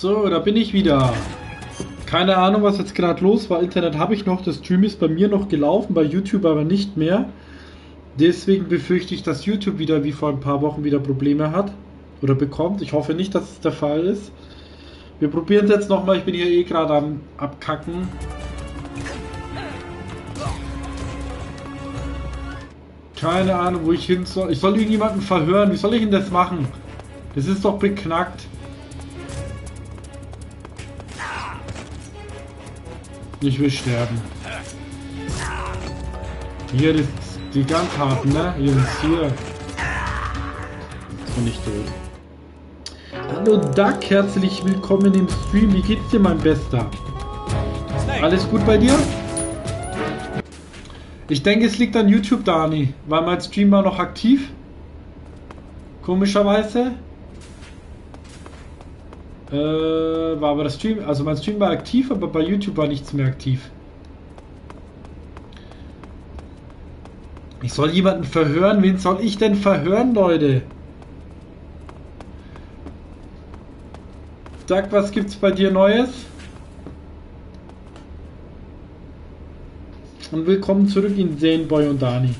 So, da bin ich wieder. Keine Ahnung, was jetzt gerade los war. Internet habe ich noch. Der Stream ist bei mir noch gelaufen, bei YouTube aber nicht mehr. Deswegen befürchte ich, dass YouTube wieder wie vor ein paar Wochen wieder Probleme hat. Oder bekommt. Ich hoffe nicht, dass es der Fall ist. Wir probieren es jetzt nochmal. Ich bin hier eh gerade am Abkacken. Keine Ahnung, wo ich hin soll. Ich soll irgendjemanden verhören. Wie soll ich denn das machen? Das ist doch beknackt. Ich will sterben. Hier, das ist die ganz harten, ne? Jungs, hier. Jetzt bin ich tot. Hallo Duck, herzlich willkommen im Stream. Wie geht's dir, mein Bester? Alles gut bei dir? Ich denke, es liegt an YouTube, Dani. Weil mein Stream war noch aktiv. Komischerweise. War aber das Stream, also mein Stream war aktiv, aber bei YouTube war nichts mehr aktiv. Ich soll jemanden verhören? Wen soll ich denn verhören, Leute? Sag, was gibt's bei dir Neues? Und willkommen zurück in Zaneboy und Dani.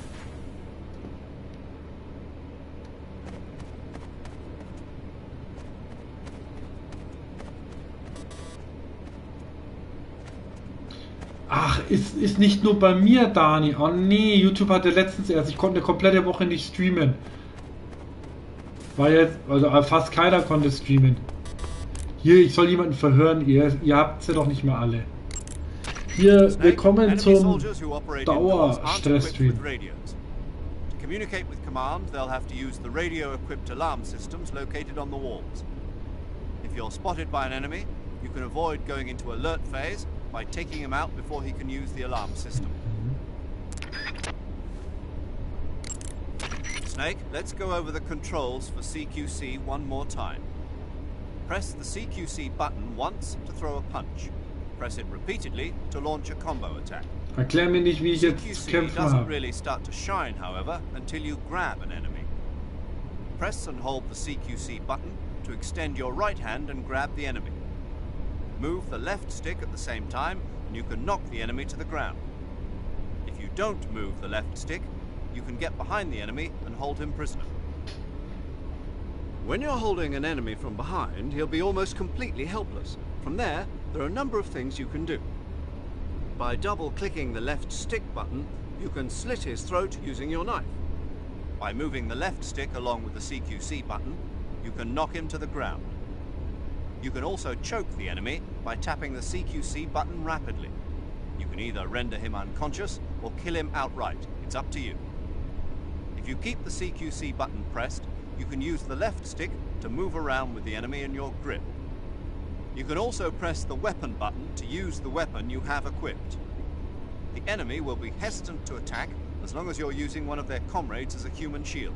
Ach, ist nicht nur bei mir, Dani. Oh nee, YouTube hatte letztens erst, ich konnte eine komplette Woche nicht streamen. War jetzt, also fast keiner konnte streamen. Hier, ich soll jemanden verhören, ihr habt sie doch nicht mehr alle. Hier, willkommen zum Dauerstress-Stream. To communicate with command, they'll have to use the radio-equipped alarm systems located on the walls. If you're spotted by an enemy, you can avoid going into alert phase by taking him out before he can use the alarm system. Snake, let's go over the controls for CQC one more time. Press the CQC button once to throw a punch. Press it repeatedly to launch a combo attack. Erklär mir nicht, wie ich jetzt kämpfen CQC doesn't habe. really start to shine, however, until you grab an enemy. Press and hold the CQC button to extend your right hand and grab the enemy. Move the left stick at the same time and you can knock the enemy to the ground. If you don't move the left stick, you can get behind the enemy and hold him prisoner. When you're holding an enemy from behind, he'll be almost completely helpless. From there are a number of things you can do. By double-clicking the left stick button, you can slit his throat using your knife. By moving the left stick along with the CQC button, you can knock him to the ground. You can also choke the enemy by tapping the CQC button rapidly. You can either render him unconscious or kill him outright. It's up to you. If you keep the CQC button pressed, you can use the left stick to move around with the enemy in your grip. You can also press the weapon button to use the weapon you have equipped. The enemy will be hesitant to attack as long as you're using one of their comrades as a human shield.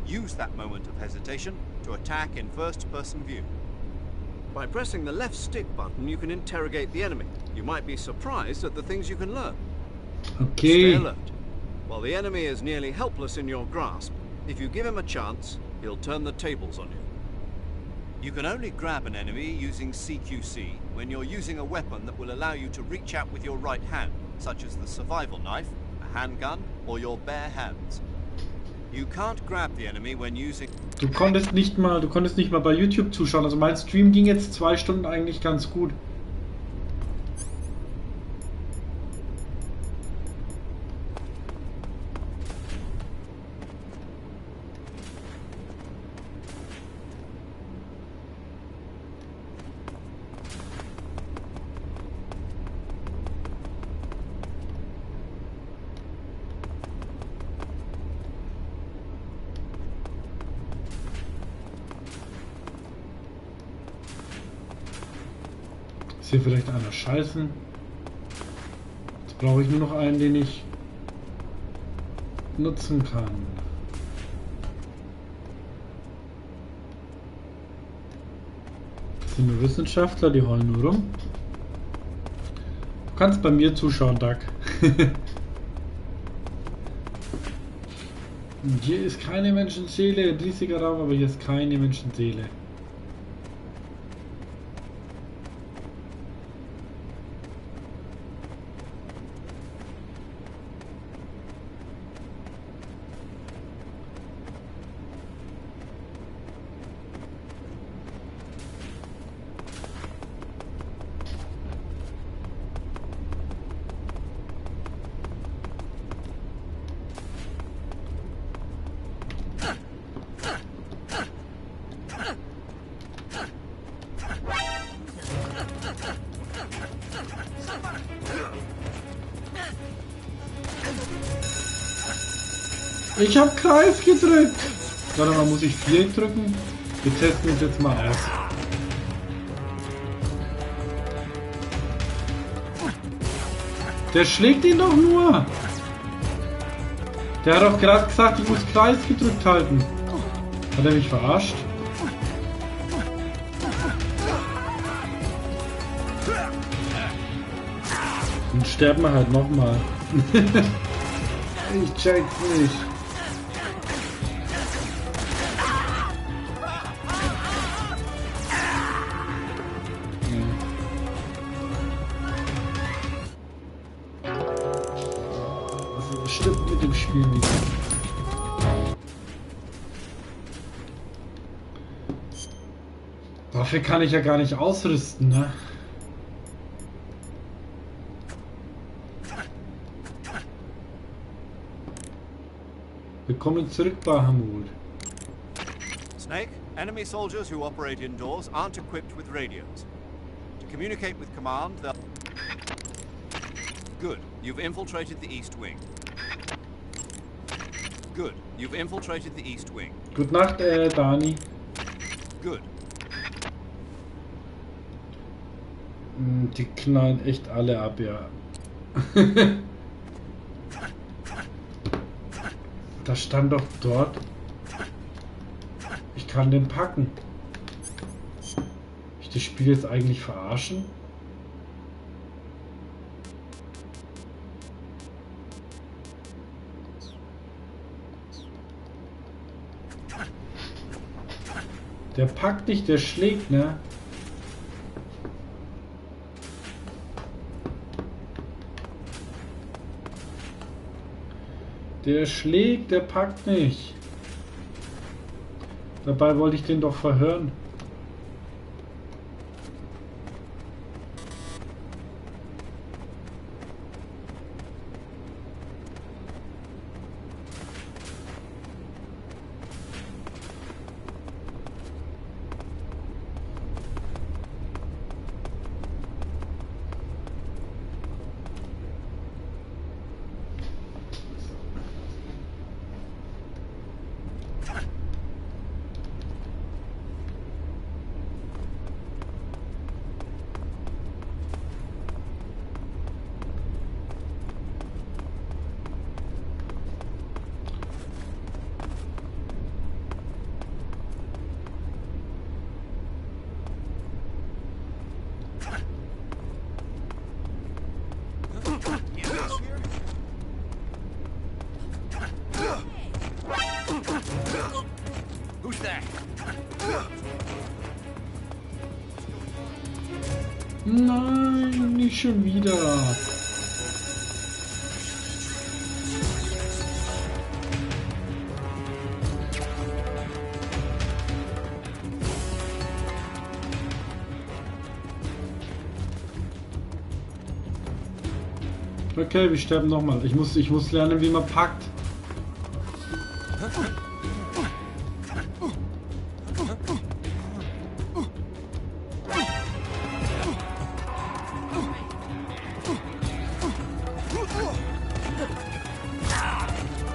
Use that moment of hesitation to attack in first-person view. By pressing the left stick button, you can interrogate the enemy. You might be surprised at the things you can learn. Okay. Stay alert. While the enemy is nearly helpless in your grasp, if you give him a chance, he'll turn the tables on you. You can only grab an enemy using CQC when you're using a weapon that will allow you to reach out with your right hand, such as the survival knife, a handgun, or your bare hands. You can't grab the enemy when using... Du konntest nicht mal bei YouTube zuschauen. Also mein Stream ging jetzt 2 Stunden eigentlich ganz gut. Ist hier vielleicht einer scheißen? Jetzt brauche ich nur noch einen, den ich nutzen kann. Das sind nur Wissenschaftler, die heulen nur rum. Du kannst bei mir zuschauen, Doug. Hier ist keine Menschenseele, ein riesiger Raum, aber hier ist keine Menschenseele. Ich hab Kreis gedrückt. Warte mal, muss ich 4 drücken? Wir testen es jetzt mal aus. Der schlägt ihn doch nur. Der hat doch gerade gesagt, ich muss Kreis gedrückt halten. Hat er mich verarscht? Dann sterben wir halt nochmal. Ich check's nicht. Was stimmt mit dem Spiel nicht? Dafür kann ich ja gar nicht ausrüsten, ne? Willkommen zurück, Bahamut. Snake, enemy soldiers who operate indoors aren't equipped with radios. To communicate with command, they'll... Good. You've infiltrated the East Wing. Good. You've infiltrated the East Wing. Gute Nacht, Dani. Good. Die knallen echt alle ab, ja. Da stand doch dort, ich kann den packen. Ich das Spiel jetzt eigentlich verarschen? Der packt nicht, der schlägt, ne? Der schlägt, der packt nicht. Dabei wollte ich den doch verhören. Who's there? Nein, nicht schon wieder. Okay, wir sterben nochmal. Ich muss lernen, wie man packt.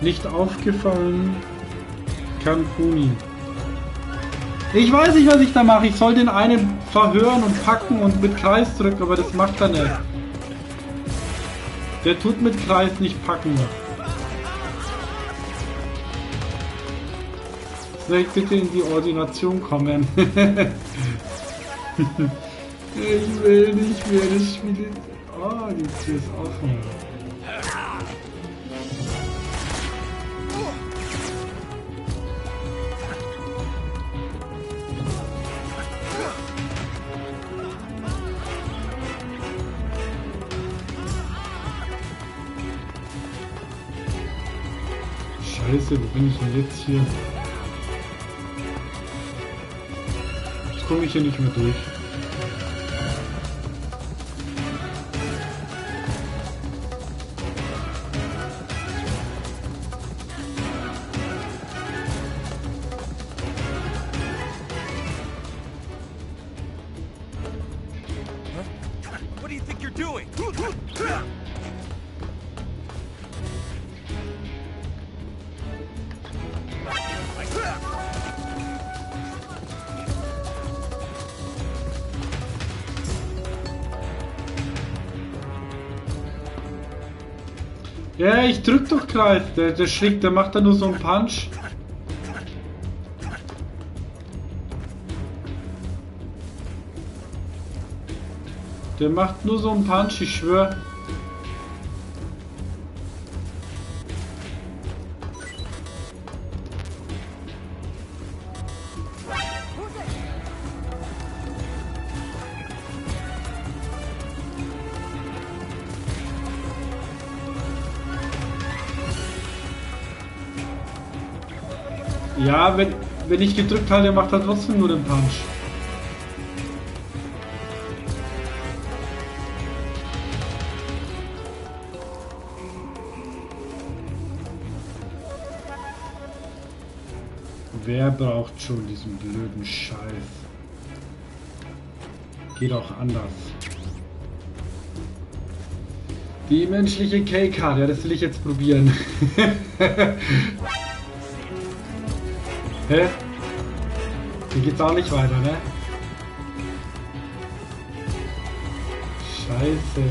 Nicht aufgefallen. Cancuni. Ich weiß nicht, was ich da mache. Ich soll den einen verhören und packen und mit Kreis drücken, aber das macht er nicht. Der tut mit Kreis nicht packen. Soll ich bitte in die Ordination kommen? Ich will nicht mehr das Spiel. Oh, die Tür ist offen. Scheiße, wo bin ich denn jetzt hier? Jetzt komme ich hier nicht mehr durch. What do you think you're doing? Ja, ich drück doch Kreis. Der schlägt, der macht da nur so einen Punch. Der macht nur so einen Punch, ich schwöre. Ja, wenn ich gedrückt halte, macht er trotzdem nur den Punch. Wer braucht schon diesen blöden Scheiß? Geht auch anders. Die menschliche K-Card, ja, das will ich jetzt probieren. Hä? Hier geht's auch nicht weiter, ne? Scheiße.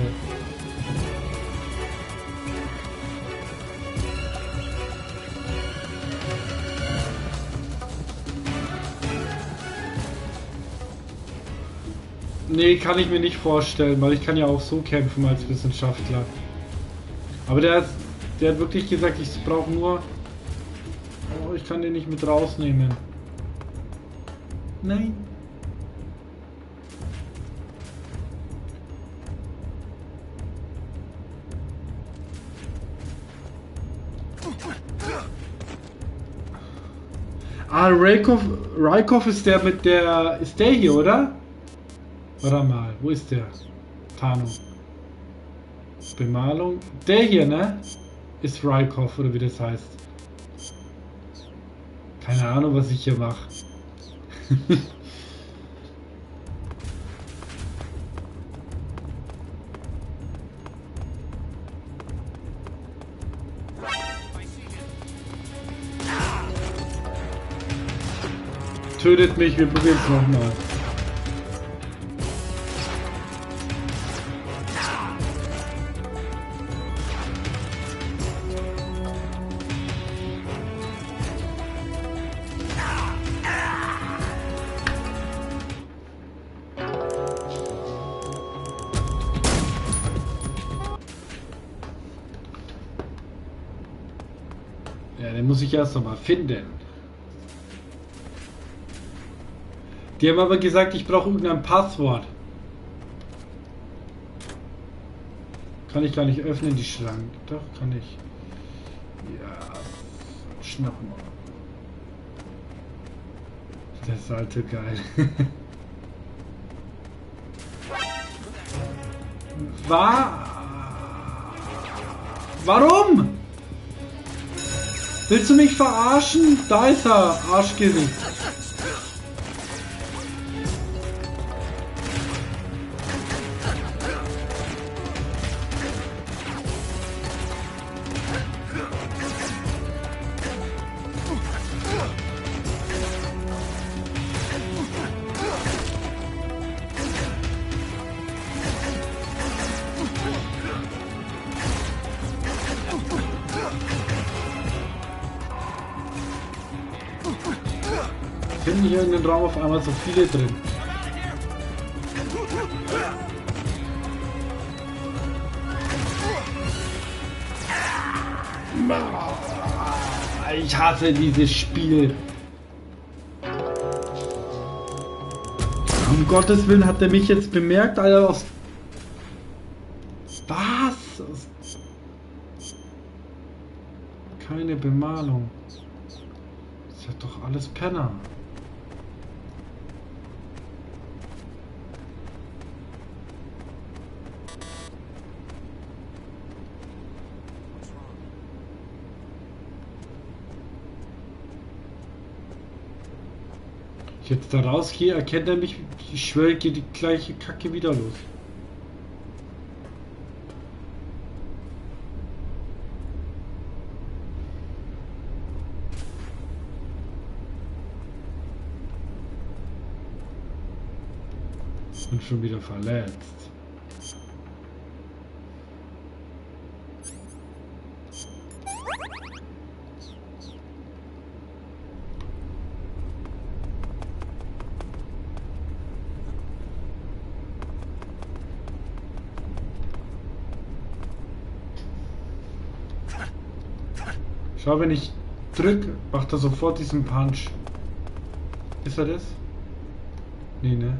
Nee, kann ich mir nicht vorstellen, weil ich kann ja auch so kämpfen als Wissenschaftler. Aber der hat wirklich gesagt, ich brauche nur... Oh, ich kann den nicht mit rausnehmen. Nein. Ah, Rykov ist der mit der... Ist der hier, oder? Warte mal, wo ist der? Tarnung. Bemalung. Der hier, ne? Ist Rykov, oder wie das heißt. Keine Ahnung, was ich hier mache. Tötet mich, wir probieren es nochmal. Ja, den muss ich erst noch mal finden. Die haben aber gesagt, ich brauche irgendein Passwort. Kann ich gar nicht öffnen, die Schrank. Doch, kann ich. Ja, schnappen. Das ist alte geil. Warum? Willst du mich verarschen? Da ist er, Arschgesicht. Finden hier in den Raum auf einmal so viele drin. Ich hasse dieses Spiel. Um Gottes Willen, hat er mich jetzt bemerkt, Alter. Was? Keine Bemalung. Das ist ja doch alles Penner. Jetzt da rausgehe, erkennt er mich, ich schwöre, geht die gleiche Kacke wieder los. Bin schon wieder verletzt. Schau, wenn ich drücke, macht er sofort diesen Punch. Ist er das? Nee, ne?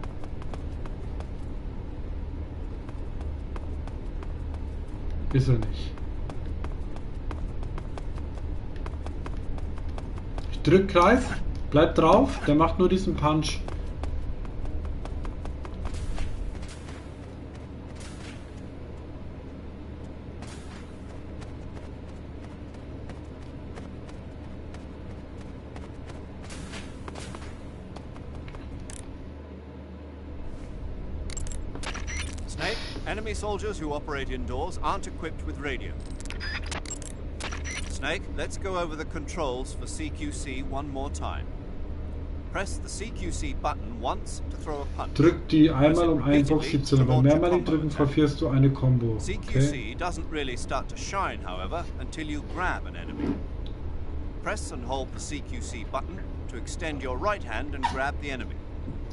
Ist er nicht. Ich drück Kreis, bleib drauf, der macht nur diesen Punch. Snake, enemy soldiers who operate indoors aren't equipped with radio. Snake, let's go over the controls for CQC one more time. Press the CQC button once to throw a punch. Drück die einmal um einen Box-Y, aber mehrmalig drücken verfehlst du eine Combo. Okay. CQC doesn't really start to shine, however, until you grab an enemy. Press and hold the CQC button to extend your right hand and grab the enemy.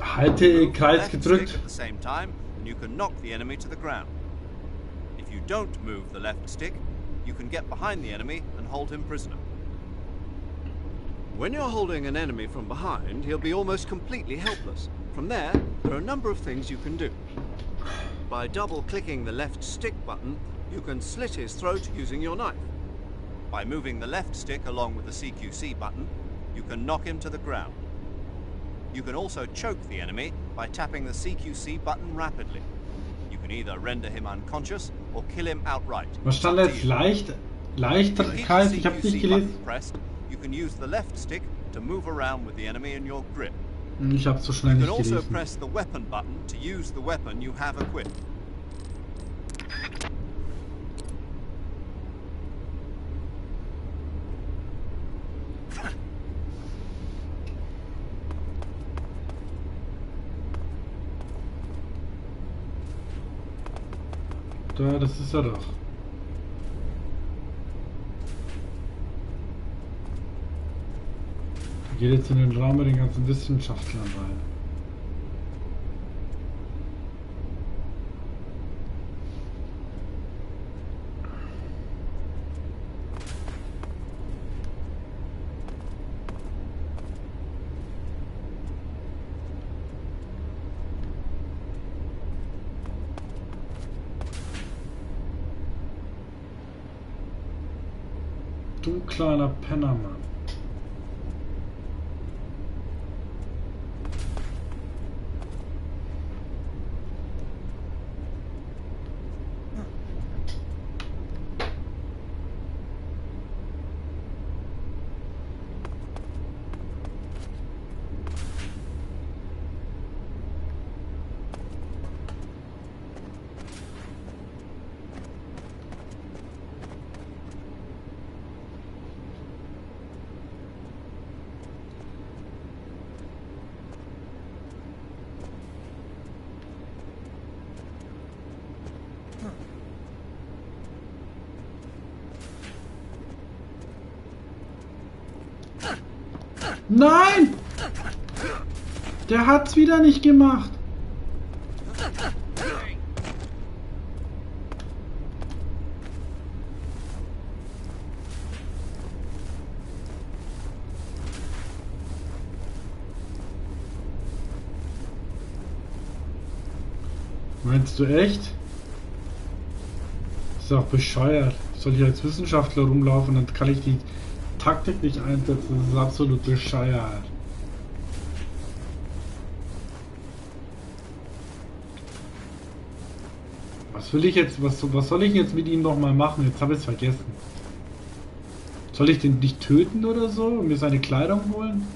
Halte Kreis gedrückt. At the same time, and you can knock the enemy to the ground. If you don't move the left stick, you can get behind the enemy and hold him prisoner. When you're holding an enemy from behind, he'll be almost completely helpless. From there are a number of things you can do. By double-clicking the left stick button, you can slit his throat using your knife. By moving the left stick along with the CQC button, you can knock him to the ground. You can also choke the enemy by tapping the CQC button rapidly. You can either render him unconscious or kill him outright. Was stand jetzt leicht Kreis? Ich hab's nicht gelesen. You can use the left stick to move around with the enemy in your grip. Ich hab's so schnell nicht gelesen. You can also press the weapon button to use the weapon you have equipped. Da, das ist er doch. Geht jetzt in den Raum mit den ganzen Wissenschaftlern rein. Du kleiner Pennermann. Nein! Der hat's wieder nicht gemacht. Meinst du echt? Das ist auch bescheuert. Soll ich als Wissenschaftler rumlaufen, dann kann ich die Taktik nicht einsetzen. Das ist absolut bescheuert. Was will ich jetzt, was soll ich jetzt mit ihm noch mal machen? Jetzt habe ich es vergessen. Soll ich den nicht töten oder so und mir seine Kleidung holen?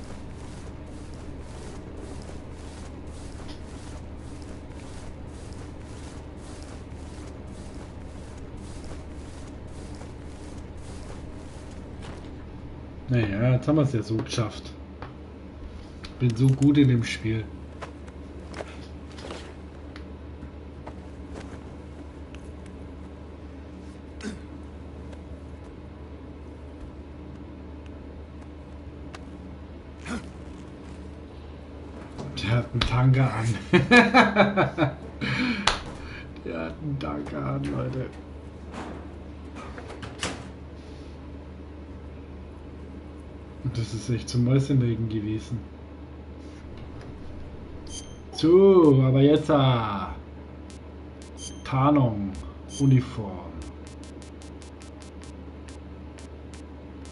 Naja, jetzt haben wir es ja so geschafft. Bin so gut in dem Spiel. Ein Tanga an. Der hat einen Tanga an, Leute. Und das ist echt zum Mäusenmelken gewesen. So, aber jetzt Tarnung, Uniform.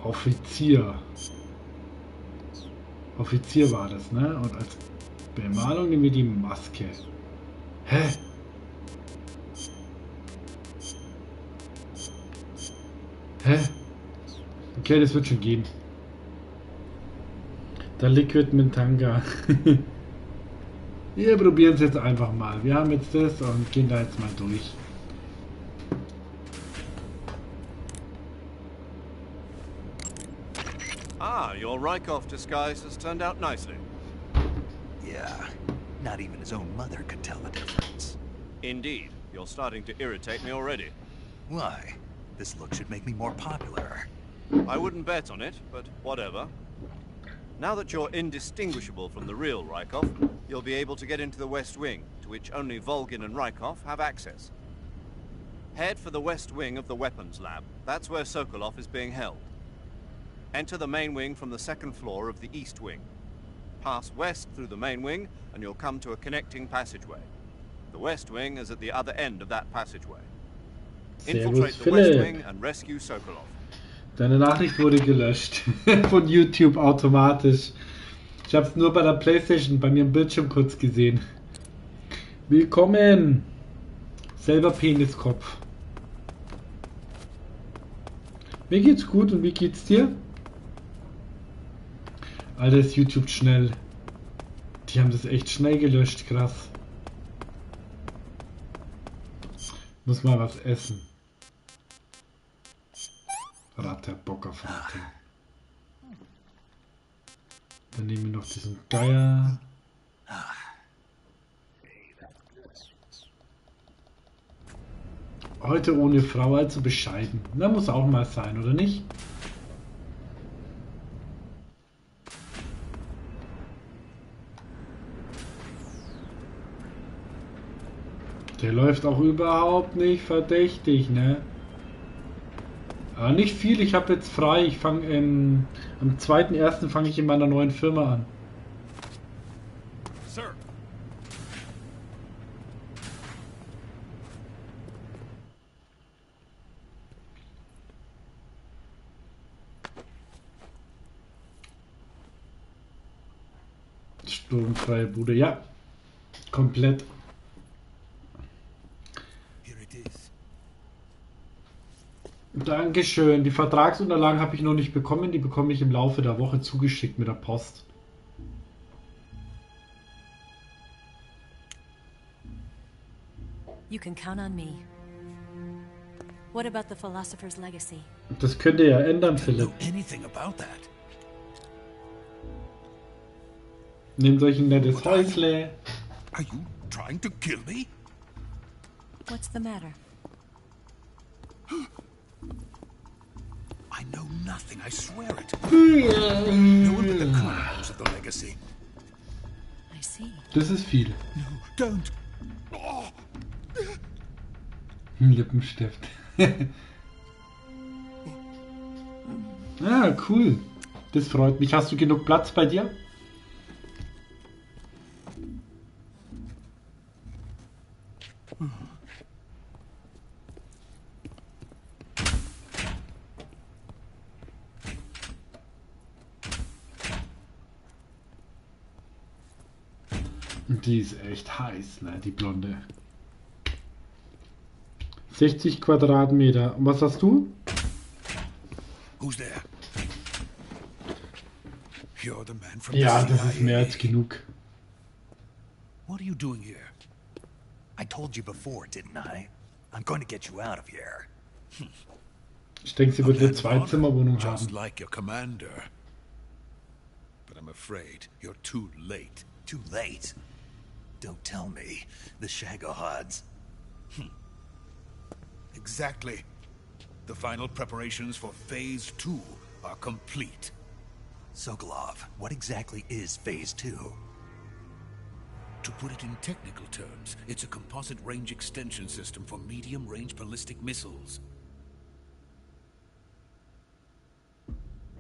Offizier. Offizier war das, ne? Und als Bemalung nehmen wir die Maske. Hä? Hä? Okay, das wird schon gehen. Der Liquid mit Tanga. Wir probieren es jetzt einfach mal. Wir haben jetzt das und gehen da jetzt mal durch. Ah, your Rykov disguise has turned out nicely. Yeah, not even his own mother could tell the difference. Indeed, you're starting to irritate me already. Why? This look should make me more popular. I wouldn't bet on it, but whatever. Now that you're indistinguishable from the real Rykov, you'll be able to get into the West Wing, to which only Volgin and Rykov have access. Head for the West Wing of the Weapons Lab. That's where Sokolov is being held. Enter the main wing from the second floor of the East Wing. Pass west through the main wing, and you'll come to a connecting passageway. The West Wing is at the other end of that passageway. Infiltrate the West Wing and rescue Sokolov. Deine Nachricht wurde gelöscht von YouTube automatisch. Ich habe es nur bei der PlayStation bei mir im Bildschirm kurz gesehen. Willkommen! Selber Peniskopf. Mir geht's gut und wie geht's dir? Alter, ist YouTube schnell. Die haben das echt schnell gelöscht, krass. Muss mal was essen. Ratte, Bock auf Ratte. Dann nehmen wir noch diesen Geier. Heute ohne Frau, also bescheiden. Na, muss auch mal sein, oder nicht? Der läuft auch überhaupt nicht verdächtig, ne? Aber nicht viel, ich habe jetzt frei. Ich fange am 2.1. fange ich in meiner neuen Firma an. Sir. Sturmfreie Bude, ja. Komplett. Dankeschön. Die Vertragsunterlagen habe ich noch nicht bekommen. Die bekomme ich im Laufe der Woche zugeschickt mit der Post. You can count on me. What about the philosopher's legacy? Das könnte ja ändern, Philipp. Anything about that? Nehmt euch ein nettes Häusle. Are you trying to kill me? What's the matter? I know nothing, I swear it. No one but the Colonel knows of the legacy. I see. Das ist viel. No, don't. Oh. Lippenstift. Ah, cool. Das freut mich. Hast du genug Platz bei dir? Die ist echt heiß, ne, die Blonde. 60 Quadratmeter. Und was hast du? Who's there? You're the man from Ja, the das ist mehr CIA. als genug. What are you doing here? I told you before, didn't I? I'm going to get you out of here. Ich denke, sie wird eine Zweizimmerwohnung Just haben. like your commander. But I'm afraid you're too late. Too late. Don't tell me. The Shagohods. Exactly. The final preparations for Phase 2 are complete. Sokolov, what exactly is Phase 2? To put it in technical terms, it's a composite range extension system for medium-range ballistic missiles.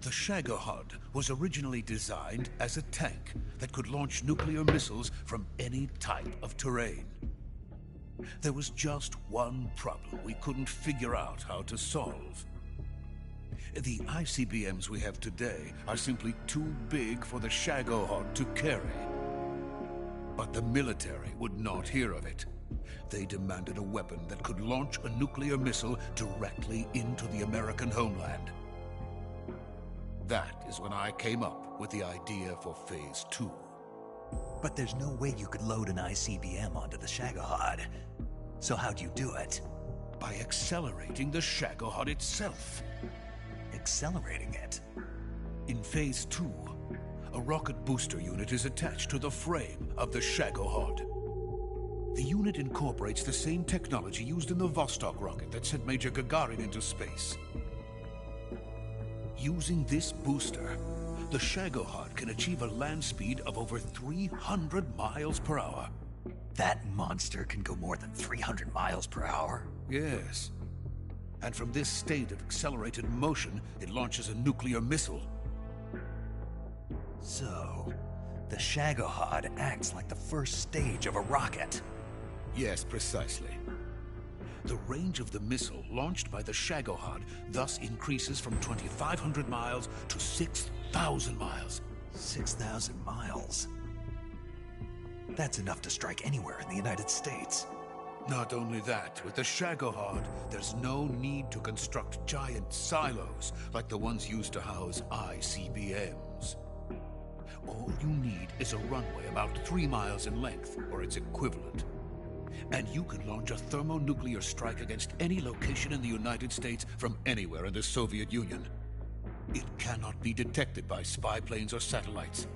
The Shagohod was originally designed as a tank that could launch nuclear missiles from any type of terrain. There was just one problem we couldn't figure out how to solve. The ICBMs we have today are simply too big for the Shagohod to carry. But the military would not hear of it. They demanded a weapon that could launch a nuclear missile directly into the American homeland. That is when I came up with the idea for Phase 2. But there's no way you could load an ICBM onto the Shagohod. So how'd you do it? By accelerating the Shagohod itself. Accelerating it? In Phase 2, a rocket booster unit is attached to the frame of the Shagohod. The unit incorporates the same technology used in the Vostok rocket that sent Major Gagarin into space. Using this booster, the Shagohod can achieve a land speed of over 300 miles per hour. That monster can go more than 300 miles per hour? Yes. And from this state of accelerated motion, it launches a nuclear missile. So, the Shagohod acts like the first stage of a rocket. Yes, precisely. The range of the missile launched by the Shagohod thus increases from 2,500 miles to 6,000 miles. 6,000 miles? That's enough to strike anywhere in the United States. Not only that, with the Shagohod, there's no need to construct giant silos like the ones used to house ICBMs. All you need is a runway about 3 miles in length, or its equivalent. And you can launch a thermonuclear strike against any location in the United States from anywhere in the Soviet Union. It cannot be detected by spy planes or satellites.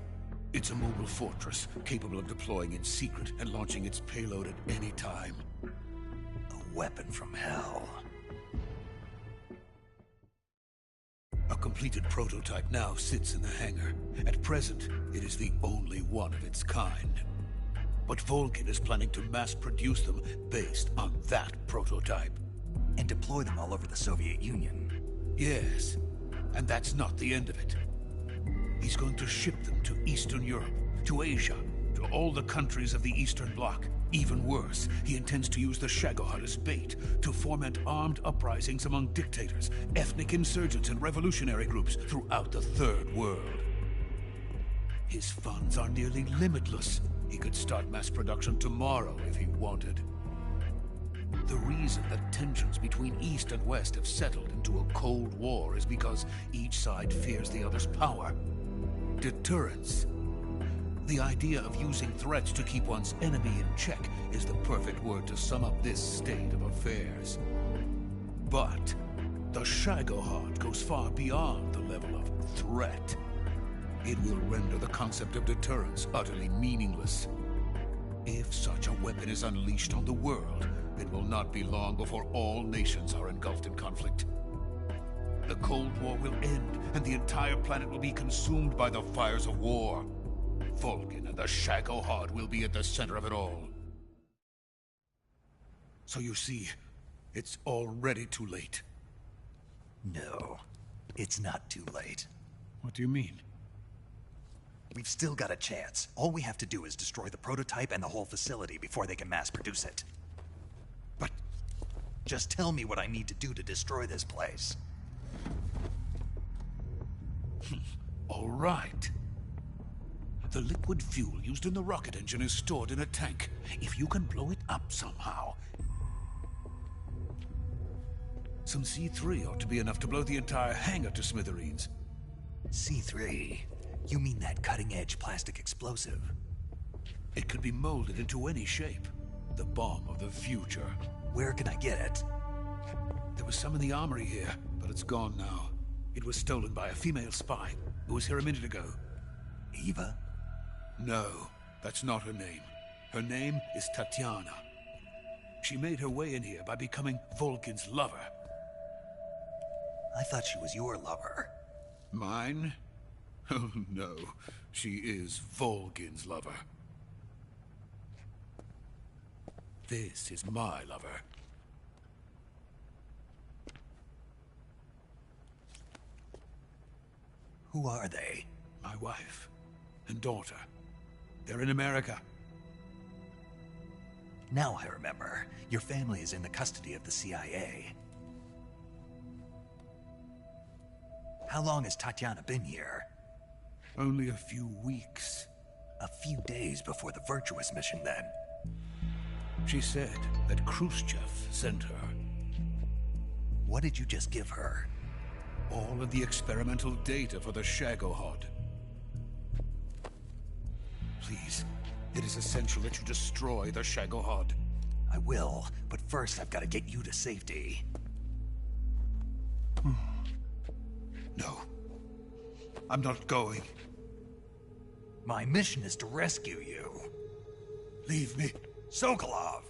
It's a mobile fortress, capable of deploying in secret and launching its payload at any time. A weapon from hell. A completed prototype now sits in the hangar. At present, it is the only one of its kind. But Volgin is planning to mass-produce them based on that prototype. And deploy them all over the Soviet Union. Yes, and that's not the end of it. He's going to ship them to Eastern Europe, to Asia, to all the countries of the Eastern Bloc. Even worse, he intends to use the Shagohod as bait to foment armed uprisings among dictators, ethnic insurgents, and revolutionary groups throughout the Third World. His funds are nearly limitless. He could start mass production tomorrow if he wanted. The reason that tensions between East and West have settled into a Cold War is because each side fears the other's power. Deterrence. The idea of using threats to keep one's enemy in check is the perfect word to sum up this state of affairs. But the Shagohod goes far beyond the level of threat. It will render the concept of deterrence utterly meaningless. If such a weapon is unleashed on the world, it will not be long before all nations are engulfed in conflict. The Cold War will end, and the entire planet will be consumed by the fires of war. Volgin and the Shagohod will be at the center of it all. So you see, it's already too late. No, it's not too late. What do you mean? We've still got a chance. All we have to do is destroy the prototype and the whole facility before they can mass produce it. But just tell me what I need to do to destroy this place. all right. The liquid fuel used in the rocket engine is stored in a tank. If you can blow it up somehow... Some C3 ought to be enough to blow the entire hangar to smithereens. C3? You mean that cutting-edge plastic explosive? It could be molded into any shape. The bomb of the future. Where can I get it? There was some in the armory here, but it's gone now. It was stolen by a female spy who was here a minute ago. Eva? No, that's not her name. Her name is Tatiana. She made her way in here by becoming Volgin's lover. I thought she was your lover. Mine? Oh no, she is Volgin's lover. This is my lover. Who are they? My wife and daughter. They're in America. Now I remember. Your family is in the custody of the CIA. How long has Tatiana been here? Only a few weeks. A few days before the Virtuous mission, then. She said that Khrushchev sent her. What did you just give her? All of the experimental data for the Shagohod. Please, it is essential that you destroy the Shagohod. I will, but first I've got to get you to safety. No. I'm not going. My mission is to rescue you. Leave me. Sokolov!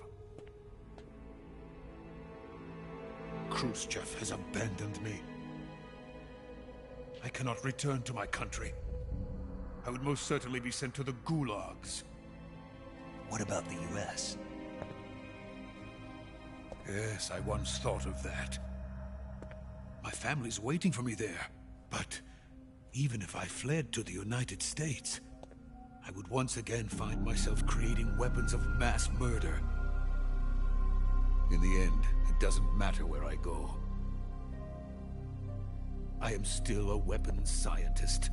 Khrushchev has abandoned me. I cannot return to my country. I would most certainly be sent to the gulags. What about the US? Yes, I once thought of that. My family's waiting for me there. But even if I fled to the United States, I would once again find myself creating weapons of mass murder. In the end, it doesn't matter where I go. I am still a weapons scientist.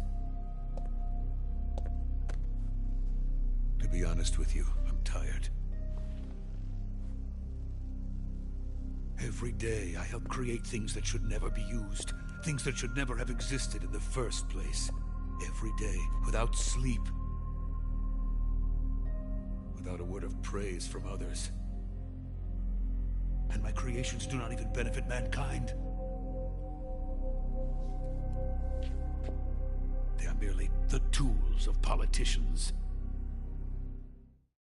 To be honest with you, I'm tired. Every day, I help create things that should never be used. Things that should never have existed in the first place. Every day, without sleep. Without a word of praise from others. And my creations do not even benefit mankind. They are merely the tools of politicians.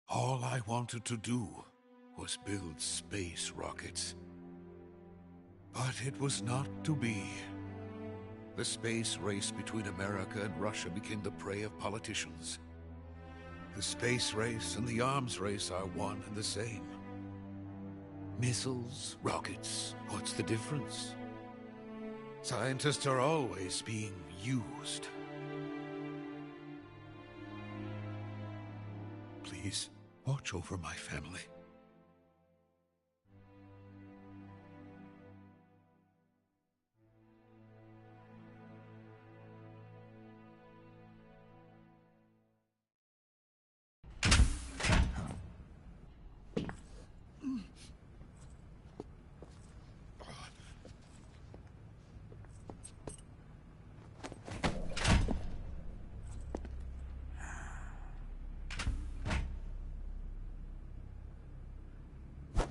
All I wanted to do was build space rockets. But it was not to be. The space race between America and Russia became the prey of politicians. The space race and the arms race are one and the same. Missiles, rockets, what's the difference? Scientists are always being used. Please, watch over my family.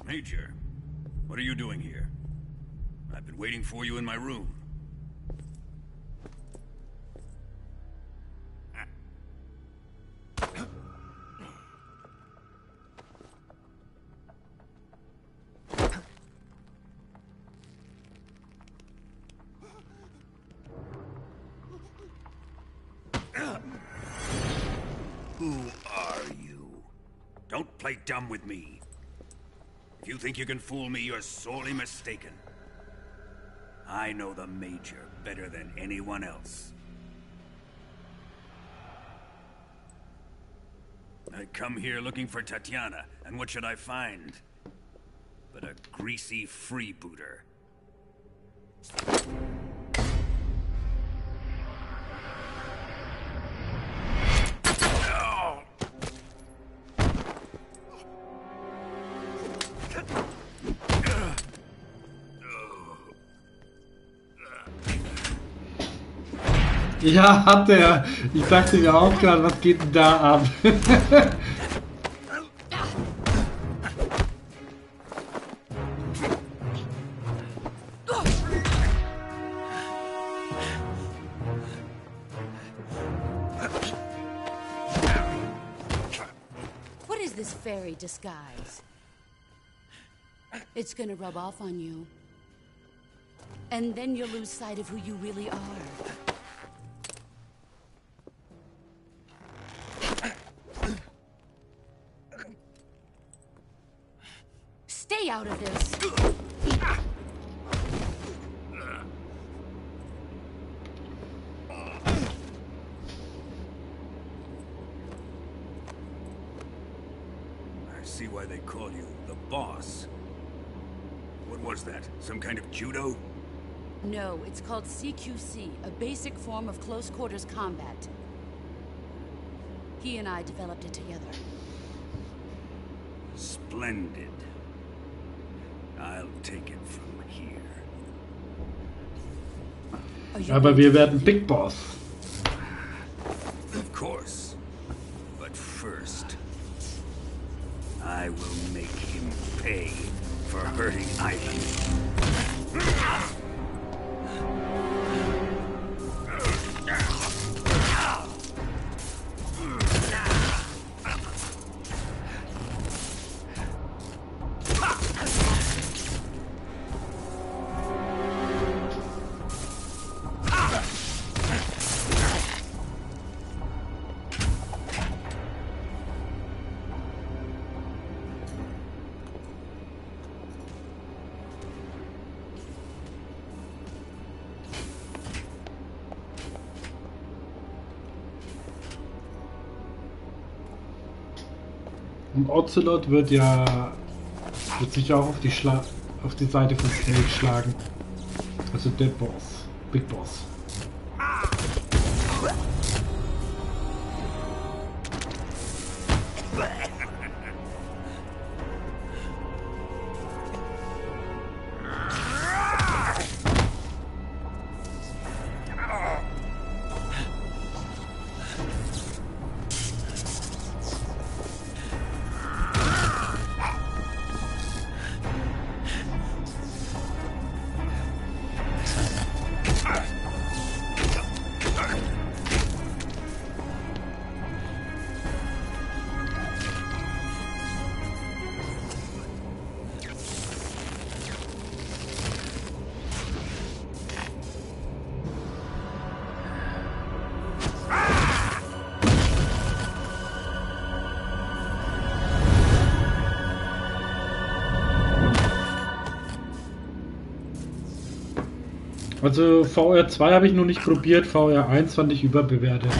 Major, what are you doing here? I've been waiting for you in my room. Who are you? Don't play dumb with me. If you think you can fool me, you're sorely mistaken. I know the Major better than anyone else. I come here looking for Tatiana, and what should I find? But a greasy freebooter. Ja, hat er. Ich dachte mir auch gerade, was geht denn da ab? What is this fairy disguise? It's gonna rub off on you. And then you'll lose sight of who you really are. out of this. I see why they call you the boss. What was that? Some kind of judo? No, it's called CQC, a basic form of close quarters combat. He and I developed it together. Splendid. I'll take it from here. Aber wir werden Big Boss. Of course. But first, I will make him pay for hurting Ivan. Und Ocelot wird sich auch auf die Seite von Snake schlagen. Also der Boss, Big Boss. Also VR 2 habe ich noch nicht probiert, VR 1 fand ich überbewertet.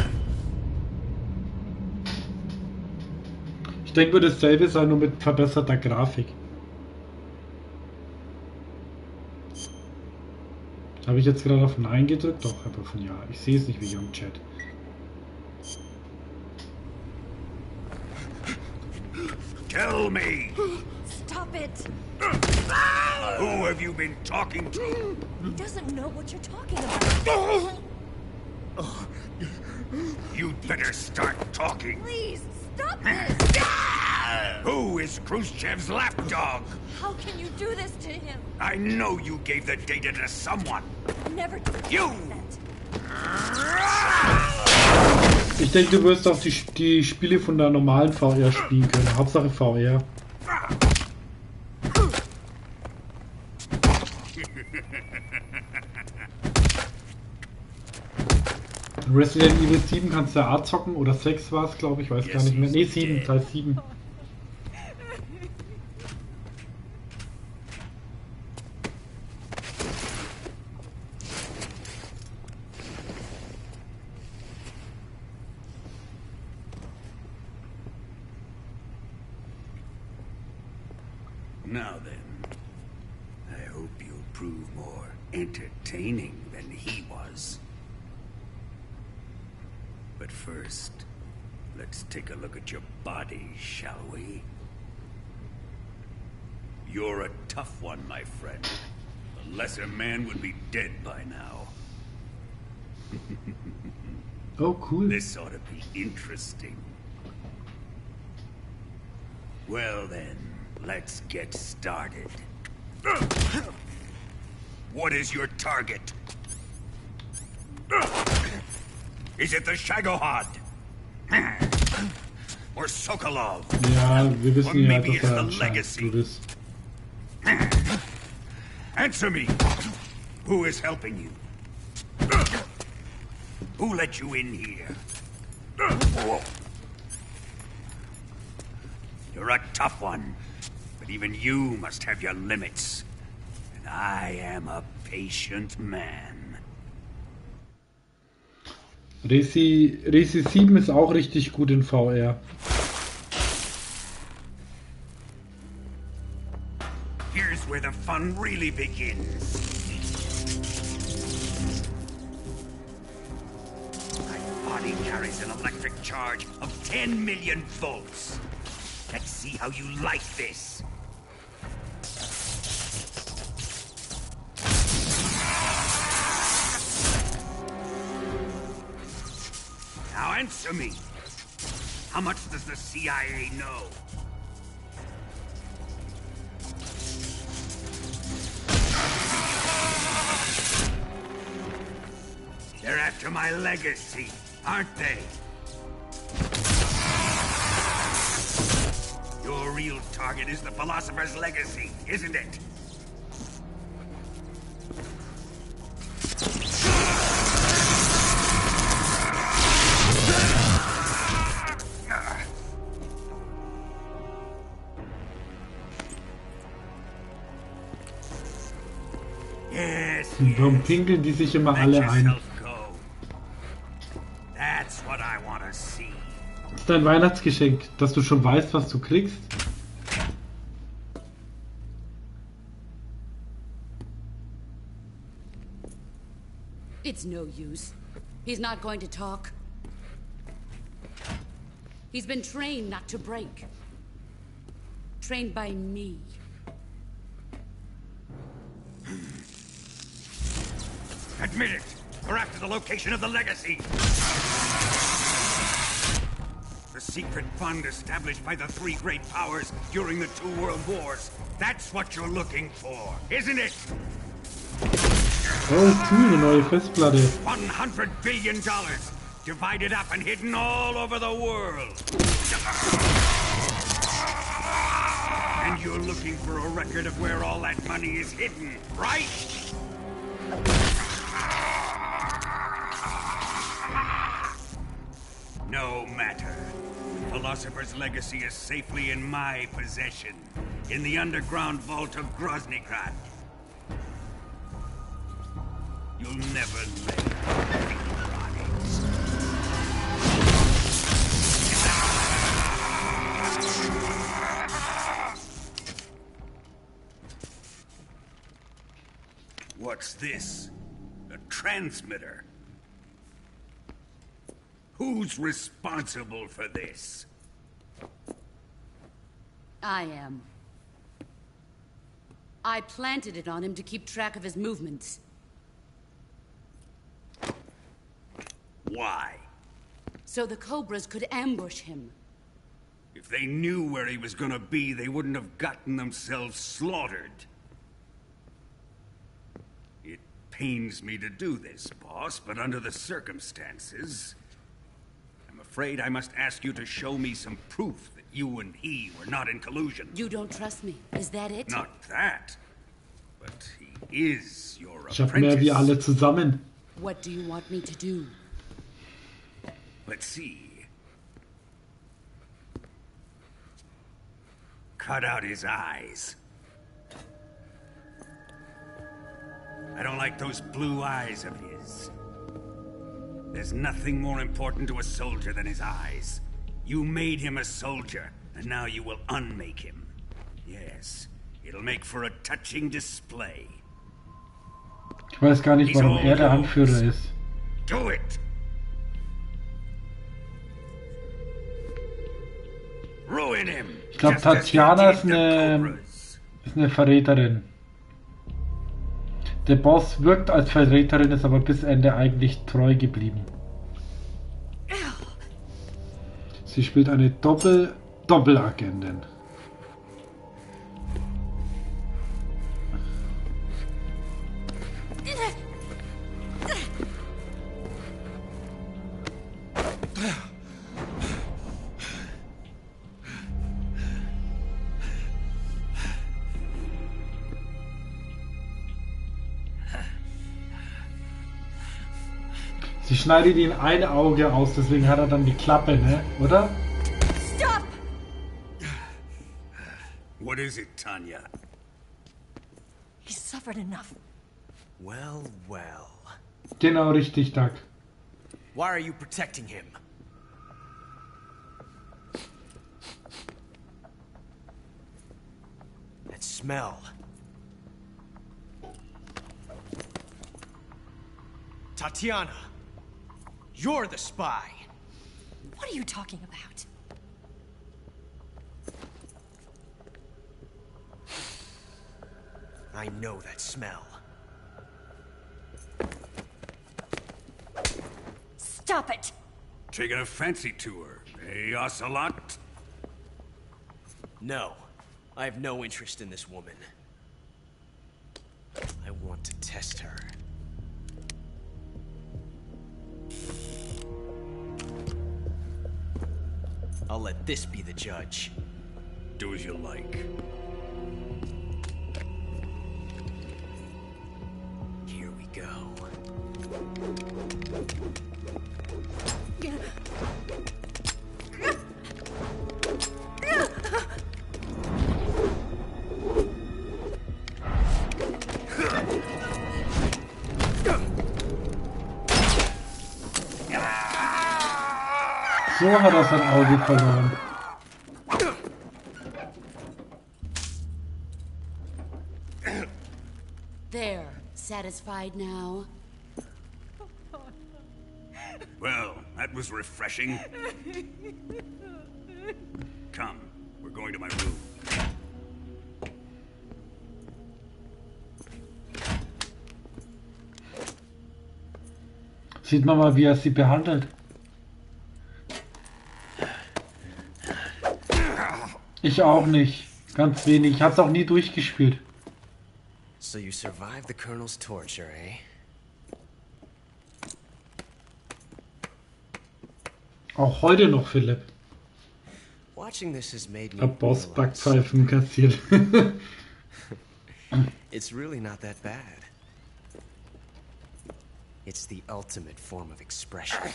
Ich denke, wird dasselbe sein, nur mit verbesserter Grafik. Habe ich jetzt gerade auf Nein gedrückt? Doch, aber von Ja. Ich sehe es nicht wie im Chat. Tell me! Stop it! Who have you been talking to? He doesn't know what you're talking about. You'd better start talking. Please, stop this! Who is Khrushchev's lapdog? How can you do this to him? I know you gave the data to someone. Never do You! that. Ich denke, du wirst auch die Spiele von der normalen VR spielen können. Hauptsache VR. Resident Evil 7 kannst du ja A zocken oder 6 war es, glaube ich, weiß gar nicht mehr. Ne, 7, Teil 7. Now then, I hope you'll prove more entertaining than he was. But first, let's take a look at your body, shall we? You're a tough one, my friend. A lesser man would be dead by now. Oh, cool. This ought to be interesting. Well then, let's get started. What is your target? Is it the Shagohod? Or Sokolov? Ja, wir Or wissen ja, maybe dass it's the anscheinend legacy. du bist. Answer me! Who is helping you? Who let you in here? You're a tough one. But even you must have your limits. And I am a patient man. Resi 7 ist auch richtig gut in VR. Here's where the fun really begins. My body carries an electric charge of 10 million volts. Let's see how you like this. Now answer me. How much does the CIA know? They're after my legacy, aren't they? Your real target is the Philosopher's legacy, isn't it? Yes, Warum pinkeln die sich immer alle ein? That's what I want to see. Das ist dein Weihnachtsgeschenk, dass du schon weißt, was du kriegst. It's no use. He's not going to talk. He's been trained not to break. Trained by me. Admit it! We're after the location of the legacy! The secret fund established by the three great powers during the 2 world wars. That's what you're looking for, isn't it? Oh, cool, eine neue Festplatte. $100 billion, divided up and hidden all over the world. And you're looking for a record of where all that money is hidden, right? No matter. Philosopher's legacy is safely in my possession, in the underground vault of Groznygrad. You'll never lay finger on it. What's this? A transmitter? Who's responsible for this? I am. I planted it on him to keep track of his movements. Why? So the Cobras could ambush him. If they knew where he was gonna be, they wouldn't have gotten themselves slaughtered. It pains me to do this, boss, but under the circumstances, I'm afraid I must ask you to show me some proof that you and he were not in collusion. You don't trust me, is that it? Not that, but he is your Ich hab mehr wie apprentice. alle zusammen. What do you want me to do? Let's see. Cut out his eyes. I don't like those blue eyes of his. There's nothing more important to a soldier than his eyes. You made him a soldier, and now you will unmake him. Yes, it'll make for a touching display. Ich weiß gar nicht, warum er der Anführer ist. Do it! Ruin him! Ich glaube, just as you Tatjana did ist the eine, Cobras. ist eine Verräterin. Der Boss wirkt als Verräterin, ist aber bis Ende eigentlich treu geblieben. Sie spielt eine Doppelagentin. Sie schneidet ihm ein Auge aus, deswegen hat er dann die Klappe, ne? Oder? Stop! What is it, Tanya? He's suffered enough. Well, well. Genau richtig, Doug. Why are you protecting him? That smell. Tatiana, you're the spy. What are you talking about? I know that smell. Stop it! Taking a fancy to her, eh, Ocelot? No, I have no interest in this woman. I want to test her. I'll let this be the judge. Do as you like. Here we go. So hat er sein Auge verloren. There. Satisfied now? Well, that was refreshing. Come, we're going to my room. Sieht man mal, wie er sie behandelt. Ich auch nicht. Ganz wenig. Ich hab's auch nie durchgespielt. So you survived the Colonel's torture, eh? Auch heute noch, Philipp. Watching this has made me Der Boss realize Backpfeifen kassiert. it's really not that bad. It's the ultimate form of expression.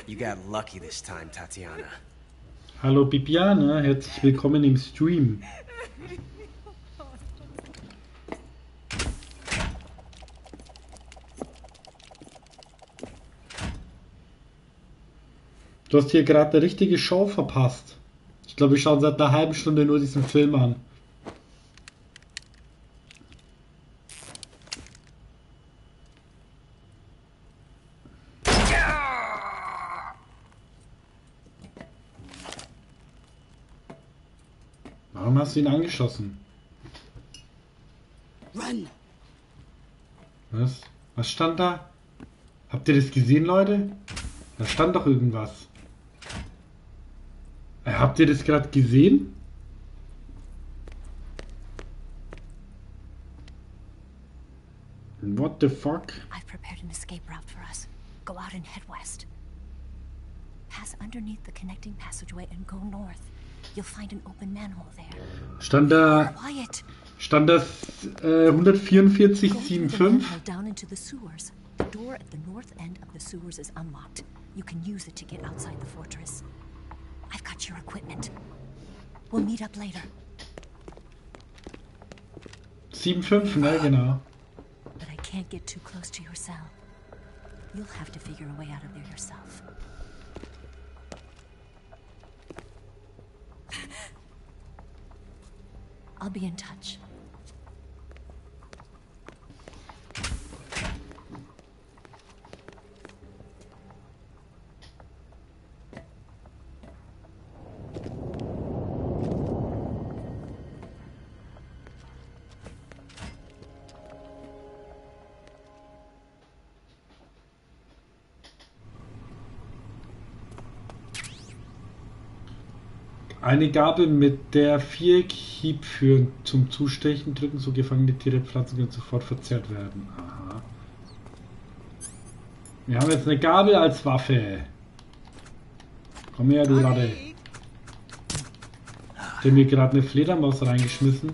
You got lucky this time, Tatiana. Hallo Bibiana, herzlich willkommen im Stream. Du hast hier gerade eine richtige Show verpasst. Ich glaube, wir schauen seit einer halben Stunde nur diesen Film an. Warum hast du ihn angeschossen? Run! Was? Was stand da? Habt ihr das gesehen, Leute? Da stand doch irgendwas. Habt ihr das gerade gesehen? What the fuck? I've prepared an escape route for us. Go out and head west. Pass underneath the connecting passageway and go north. You'll find an open manhole there. Stand da Quiet. Stand das Go through the 144.75? manhole down into the sewers. The door at the north end of the sewers is unlocked. You can use it to get outside the fortress. I've got your equipment. We'll meet up later. 7,5, ne, genau. But I can't get too close to your cell. You'll have to figure a way out of there yourself. I'll be in touch. Eine Gabel mit der Viereckhieb führen zum Zustechen drücken, so gefangene Tiere, Pflanzen können sofort verzehrt werden. Aha. Wir haben jetzt eine Gabel als Waffe. Komm her, du Ratte. Ich habe mir gerade eine Fledermaus reingeschmissen.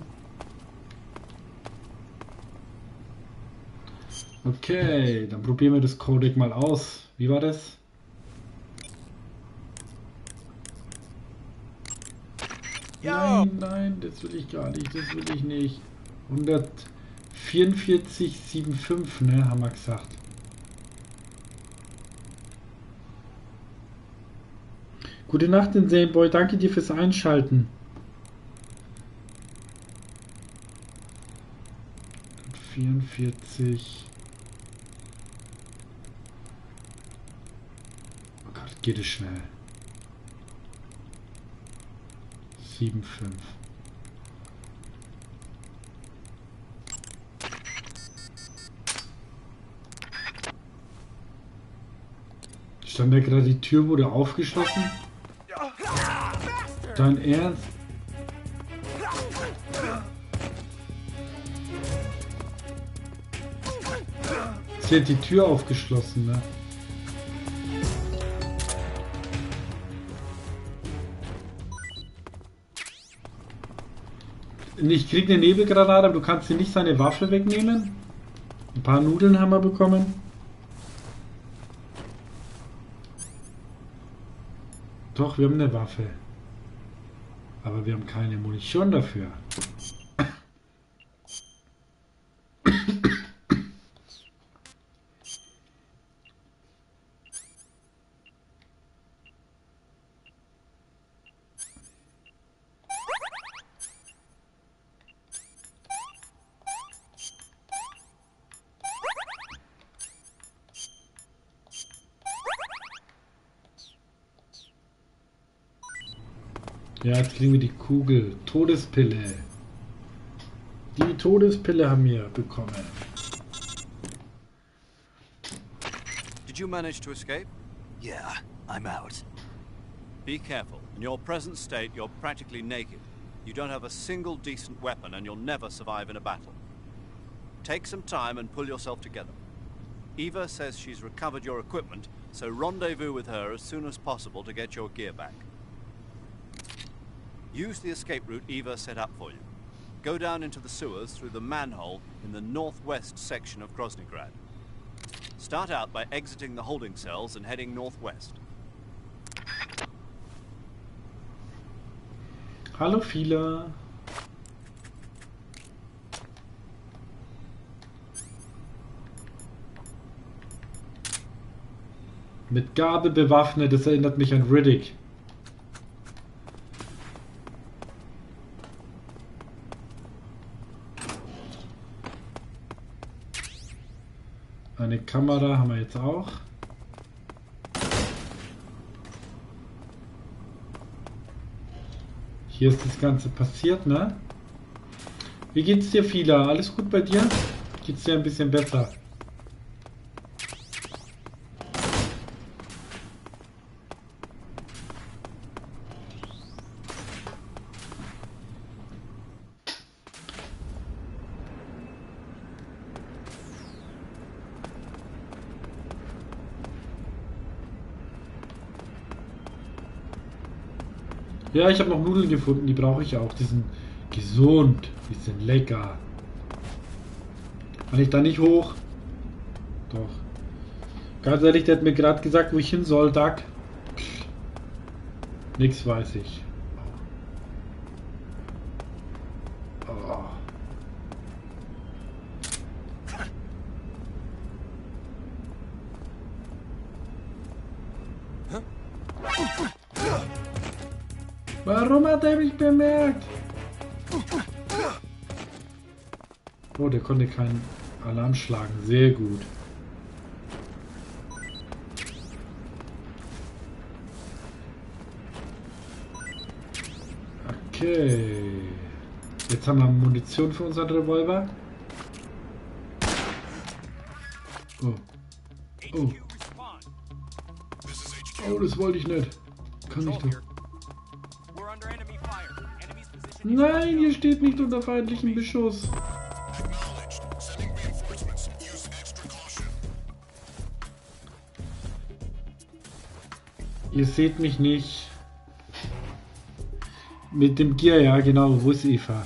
Okay, dann probieren wir das Codec mal aus. Wie war das? Nein, nein, das will ich gar nicht, das will ich nicht. 144,75, ne, haben wir gesagt. Gute Nacht, Insane Boy, danke dir fürs Einschalten. 44. Oh Gott, geht es schnell. 7,5. Stand da gerade, die Tür wurde aufgeschlossen? Dein Ernst? Sie hat die Tür aufgeschlossen, ne? Ich krieg eine Nebelgranate, aber du kannst dir nicht seine Waffe wegnehmen. Ein paar Nudeln haben wir bekommen. Doch, wir haben eine Waffe. Aber wir haben keine Munition dafür. Ja, jetzt kriegen wir die Kugel. Todespille. Die Todespille haben wir bekommen. Did you manage to escape? Yeah, I'm out. Be careful. In your present state, you're practically naked. You don't have a single decent weapon and you'll never survive in a battle. Take some time and pull yourself together. Eva says she's recovered your equipment, so rendezvous with her as soon as possible to get your gear back. Use the escape route Eva set up for you. Go down into the sewers through the manhole in the northwest section of Groznygrad. Start out by exiting the holding cells and heading northwest. Hallo Fila. Mit Gabel bewaffnet, das erinnert mich an Riddick. Eine Kamera haben wir jetzt auch. Hier ist das Ganze passiert, ne? Wie geht's dir, Fila? Alles gut bei dir? Geht's dir ein bisschen besser? Ja, ich habe noch Nudeln gefunden, die brauche ich auch. Die sind gesund, die sind lecker. Kann ich da nicht hoch? Doch. Ganz ehrlich, der hat mir gerade gesagt, wo ich hin soll, Duck. Nix weiß ich. Oh. Warum hat er mich bemerkt? Oh, der konnte keinen Alarm schlagen. Sehr gut. Okay. Jetzt haben wir Munition für unseren Revolver. Oh. Oh. Oh, das wollte ich nicht. Kann ich doch. Nein, ihr steht nicht unter feindlichem Beschuss. Ihr seht mich nicht. Mit dem Gear, ja genau. Wo ist Eva?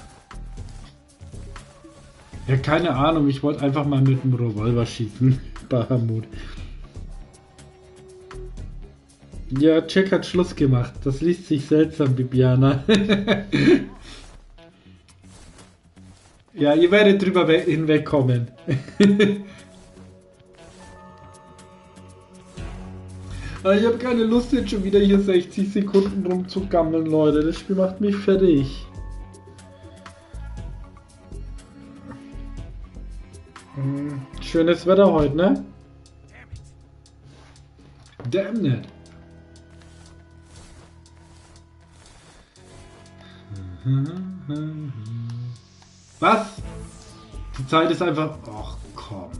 Ja, keine Ahnung, ich wollte einfach mal mit dem Revolver schießen. Bahamut. Ja, Jack hat Schluss gemacht. Das liest sich seltsam, Bibiana. Ja, ihr werdet drüber hinwegkommen. Aber ich habe keine Lust, jetzt schon wieder hier 60 Sekunden rumzugammeln, Leute. Das Spiel macht mich fertig. Schönes Wetter heute, ne? Damn it. Was? Die Zeit ist einfach... Ach komm.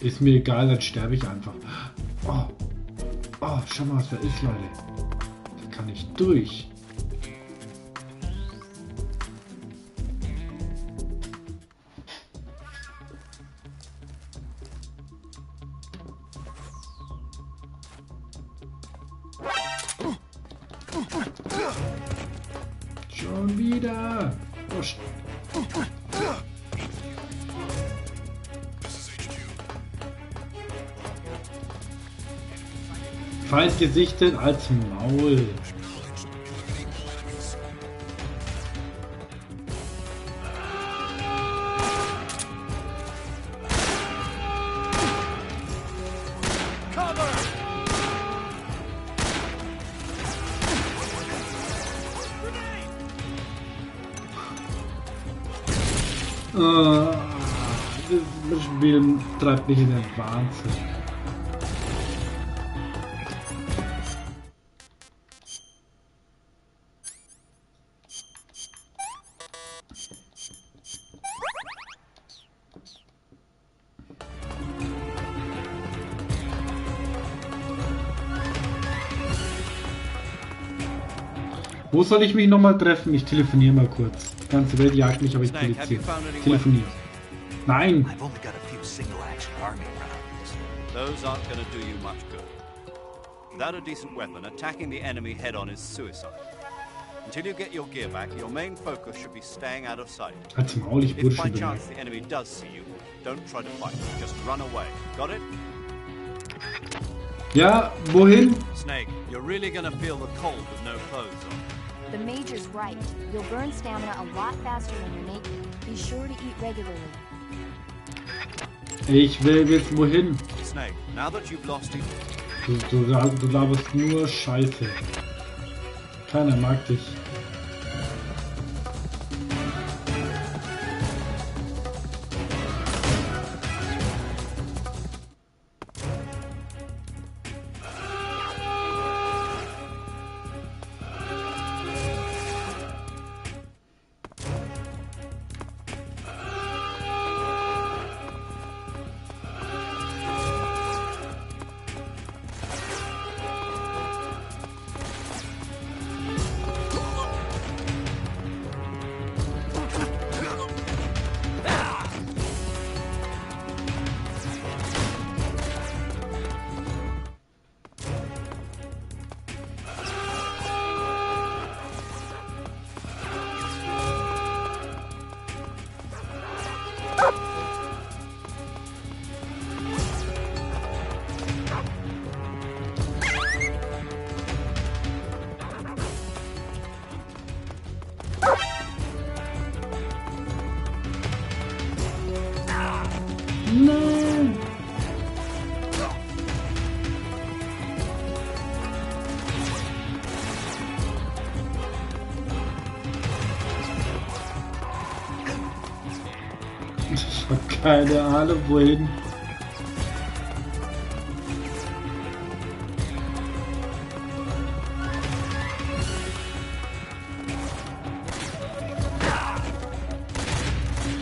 Ist mir egal, dann sterbe ich einfach. Oh. Oh, schau mal, was da ist, Leute. Da kann ich durch. Schon wieder. Oh, Feind gesichtet als Maul. Das Spiel treibt mich in den Wahnsinn. Wo soll ich mich nochmal treffen? Ich telefoniere mal kurz. Die ganze Welt jagt mich, aber ich telefoniere. Nein! I've only got a few single-action army rounds. Those aren't going to do you much good. Without a decent weapon, attacking the enemy head-on is suicide. Until you get your gear back, your main focus should be staying out of sight. Halt's Maul, ich wurde If by schon bemerkt. chance the enemy does see you, don't try to fight. Just run away. Got it? Ja, wohin? Snake, you're really going to feel the cold with no clothes on. The Major's right. You'll burn stamina a lot faster when you're naked. Be sure to eat regularly. Ich will jetzt wohin? Snake, now that you've lost it, Du laberst nur Scheiße. Keiner mag dich. Nein! Ich hab keine Ahnung, wohin.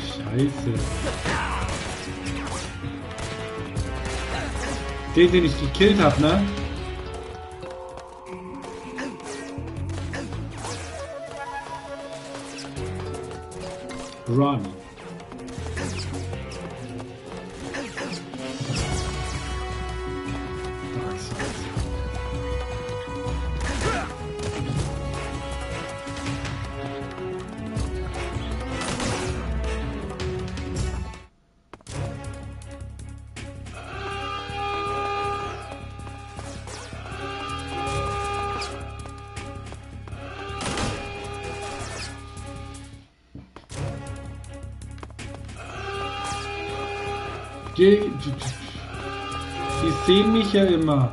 Scheiße. Den ich gekillt habe, ne? Run. Die sehen mich ja immer.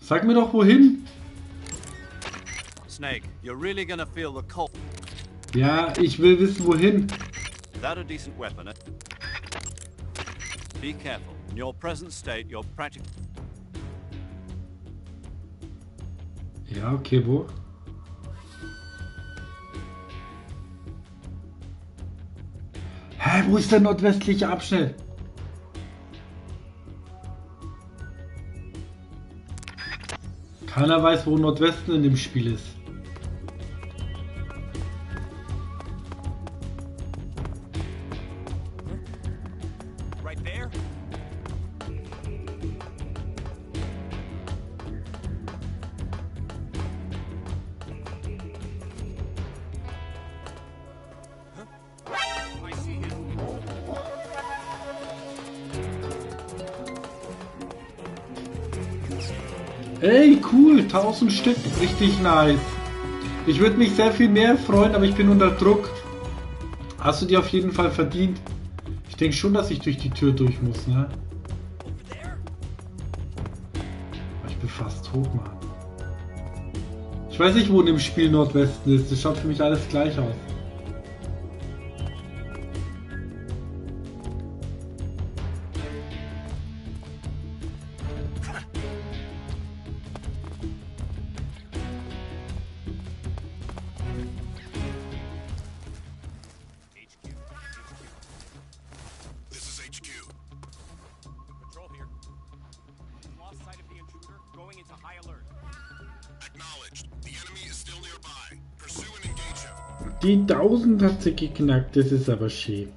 Sag mir doch wohin. Snake, you're really gonna feel the cold. Ja, ich will wissen wohin. Without a decent weapon. Be careful. In your present state, you're practically. Ja, okay, wo? Hä, wo ist der nordwestliche Abschnitt? Keiner weiß, wo Nordwesten in dem Spiel ist. Right there? I see him. Ey, cool, 1000 Stück, richtig nice. Ich würde mich sehr viel mehr freuen, aber ich bin unter Druck. Hast du dir auf jeden Fall verdient. Ich denke schon, dass ich durch die Tür durch muss, ne? Ich bin fast tot, Mann. Ich weiß nicht, wo in dem Spiel Nordwesten ist. Das schaut für mich alles gleich aus. This is HQ. Patrol here. Lost sight of the intruder, going into high alert. Acknowledged. The enemy is still nearby. Pursue and engage him. Die 1000 hat sie geknackt, das ist aber schön.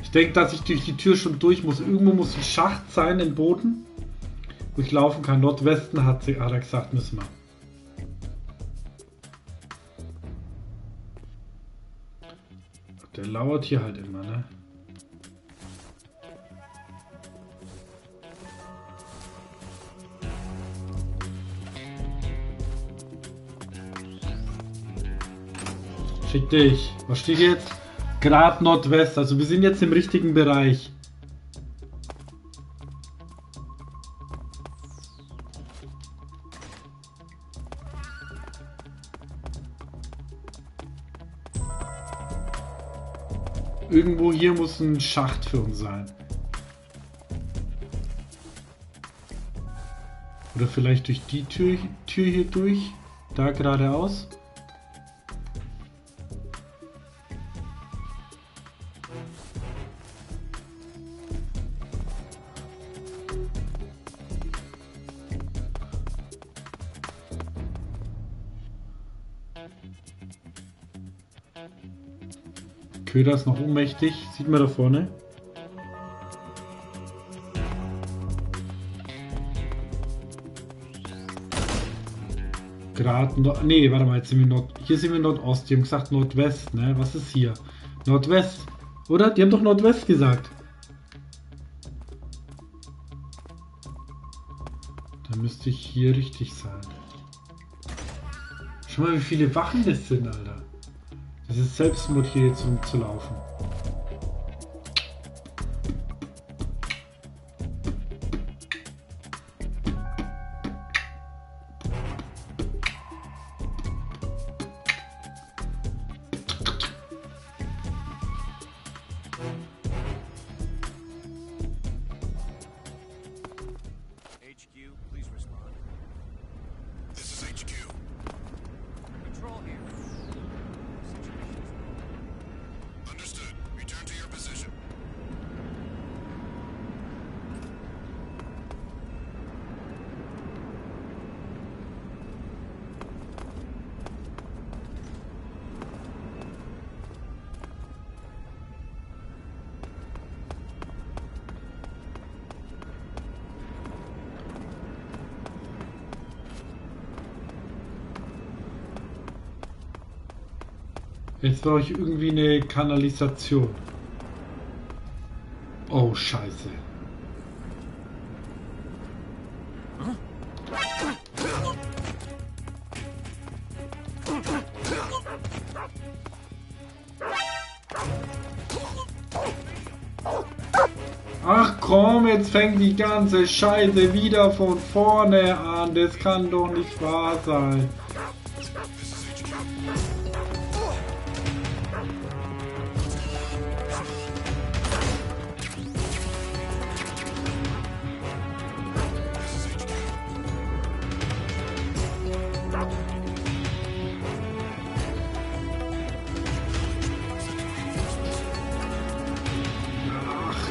Ich denke, dass ich durch die Tür schon durch muss. Irgendwo muss ein Schacht sein im Boden, wo ich laufen kann. Nordwesten hat er gesagt, müssen wir. Der lauert hier halt immer, ne? Schick dich. Was steht jetzt? Grad Nordwest. Also wir sind jetzt im richtigen Bereich. Irgendwo hier muss ein Schacht für uns sein. Oder vielleicht durch die Tür hier durch. Da geradeaus. Köder ist noch ohnmächtig. Sieht man da vorne? Grad nee, warte mal, jetzt sind wir hier sind wir Nordost. Die haben gesagt Nordwest, ne? Was ist hier? Nordwest. Oder? Die haben doch Nordwest gesagt. Dann müsste ich hier richtig sein. Schau mal, wie viele Wachen das sind, Alter. Das ist Selbstmord, hier jetzt rumzulaufen. HQ, please respond. This is HQ. Patrol here. Understood. Return to your position. Jetzt brauche ich irgendwie eine Kanalisation. Oh, scheiße. komm, jetzt fängt die ganze Scheiße wieder von vorne an. Das kann doch nicht wahr sein.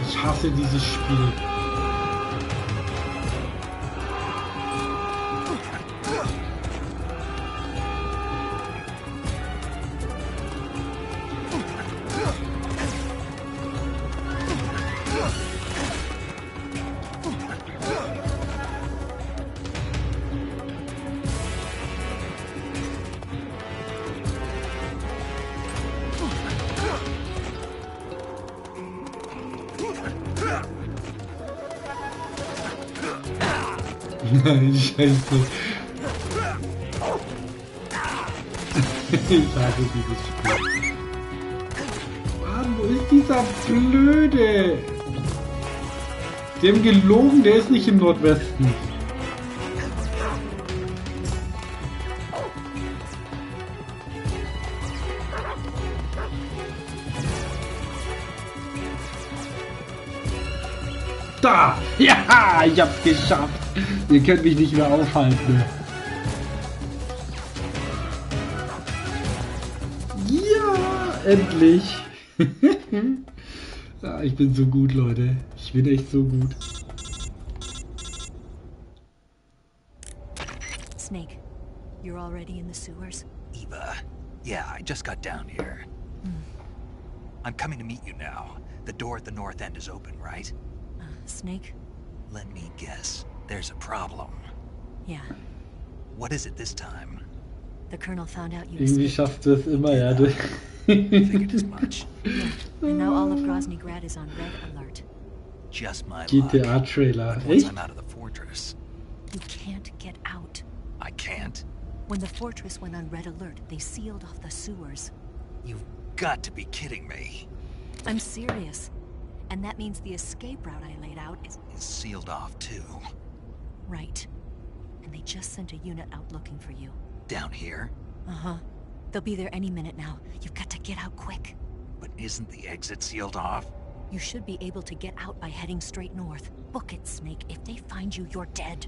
Ich hasse dieses Spiel. Nein, Scheiße. Ich hasse dieses Spiel. Mann, wo ist dieser Blöde? Die haben gelogen, der ist nicht im Nordwesten. Da! Ja, ich hab's geschafft. Ihr könnt mich nicht mehr aufhalten. Ja, endlich. Ja, ich bin so gut, Leute. Ich bin echt so gut. Snake, you're already in the sewers? Eva, yeah, I just got down here. I'm coming to meet you now. The door at the north end is open, right? Snake? Let me guess. There's a problem. Yeah. What is it this time? The Colonel found out you Irgendwie escaped. schaffst du es immer, ja. Figured as much. Yeah, and now all of Grozny Grad is on red alert. Just my luck. GTA-Trailer. But once Echt? I'm out of the fortress, You can't get out. I can't. When the fortress went on red alert, they sealed off the sewers. You've got to be kidding me. I'm serious. And that means the escape route I laid out is It's sealed off too. right. And they just sent a unit out looking for you. Down here? Uh-huh. They'll be there any minute now. You've got to get out quick. But isn't the exit sealed off? You should be able to get out by heading straight north. Book it, Snake. If they find you, you're dead.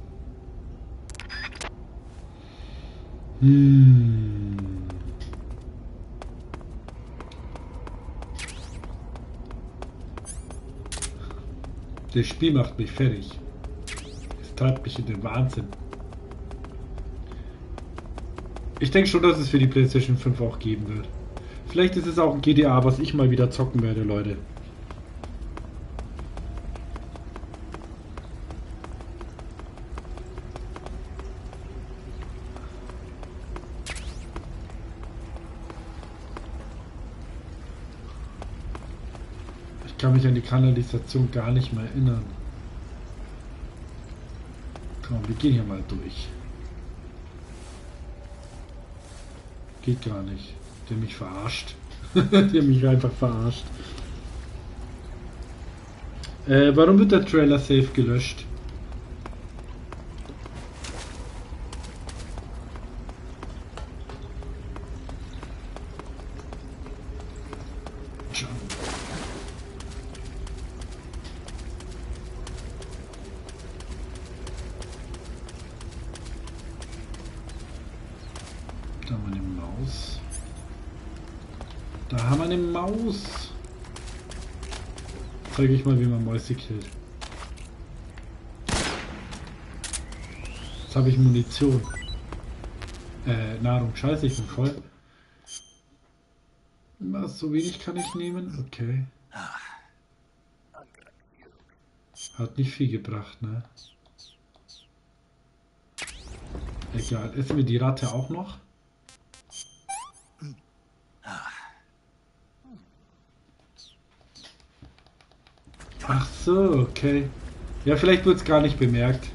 Das Spiel macht mich fertig. Es treibt mich in den Wahnsinn. Ich denke schon, dass es für die PlayStation 5 auch geben wird. Vielleicht ist es auch ein GTA, was ich mal wieder zocken werde, Leute. Ich kann mich an die Kanalisation gar nicht mehr erinnern. Komm, wir gehen hier mal durch. Geht gar nicht. Die haben mich verarscht. Die haben mich einfach verarscht. Warum wird der Trailer safe gelöscht? Da haben wir eine Maus. Da haben wir eine Maus. Zeige ich mal, wie man Mäuse killt. Jetzt habe ich Munition. Nahrung. Scheiße, ich bin voll. Was, so wenig kann ich nehmen? Okay. Hat nicht viel gebracht, ne? Egal. Essen wir die Ratte auch noch? Ach so, okay. Ja, vielleicht wird es gar nicht bemerkt.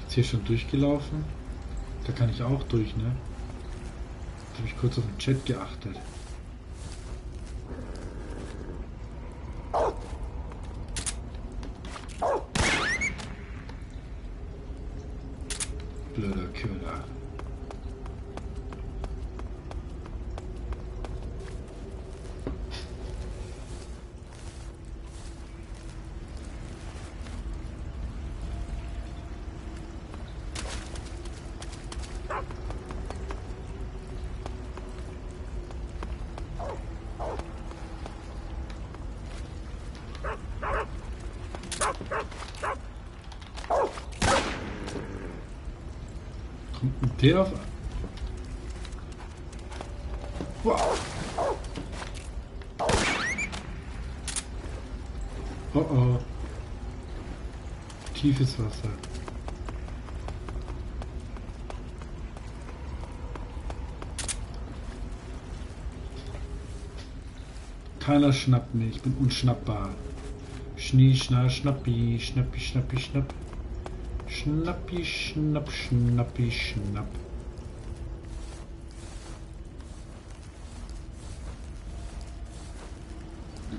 Jetzt hier schon durchgelaufen. Da kann ich auch durch, ne? Jetzt habe ich kurz auf den Chat geachtet. Blöder Köder. Kommt der auf? Wow. Oh oh. Tiefes Wasser. Keiner schnappt mich, ich bin unschnappbar. Schnie, schna, schnappi, schnappi, schnappi, schnapp. Schnappi, schnapp, schnappi, schnapp.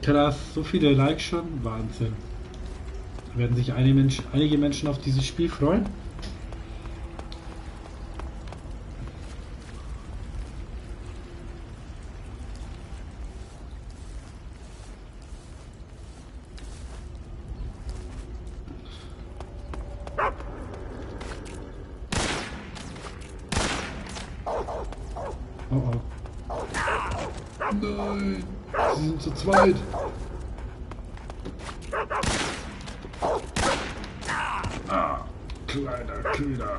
Krass, so viele Likes schon? Wahnsinn. Werden sich einige Menschen auf dieses Spiel freuen? Oh oh. Nein, sie sind zu zweit. Ah, kleiner Köder.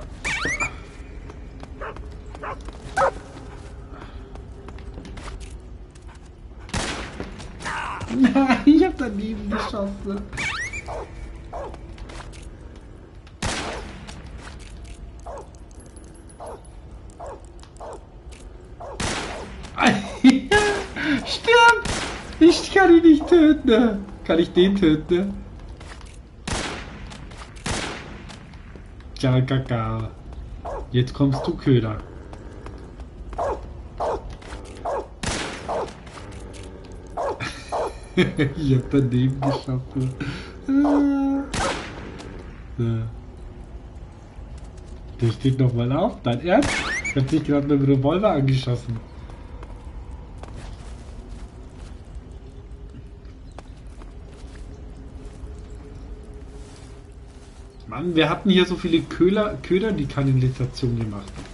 Nein, ich hab daneben geschossen. Stirb! Ich kann ihn nicht töten. Ne? Kann ich den töten? Ne? Tja, Kaka. Jetzt kommst du, Köder. Ich hab daneben geschossen. Der steht noch mal auf. Dein Ernst? Ich hab dich gerade mit dem Revolver angeschossen. Mann, wir hatten hier so viele Köder, die Kanalisation gemacht haben.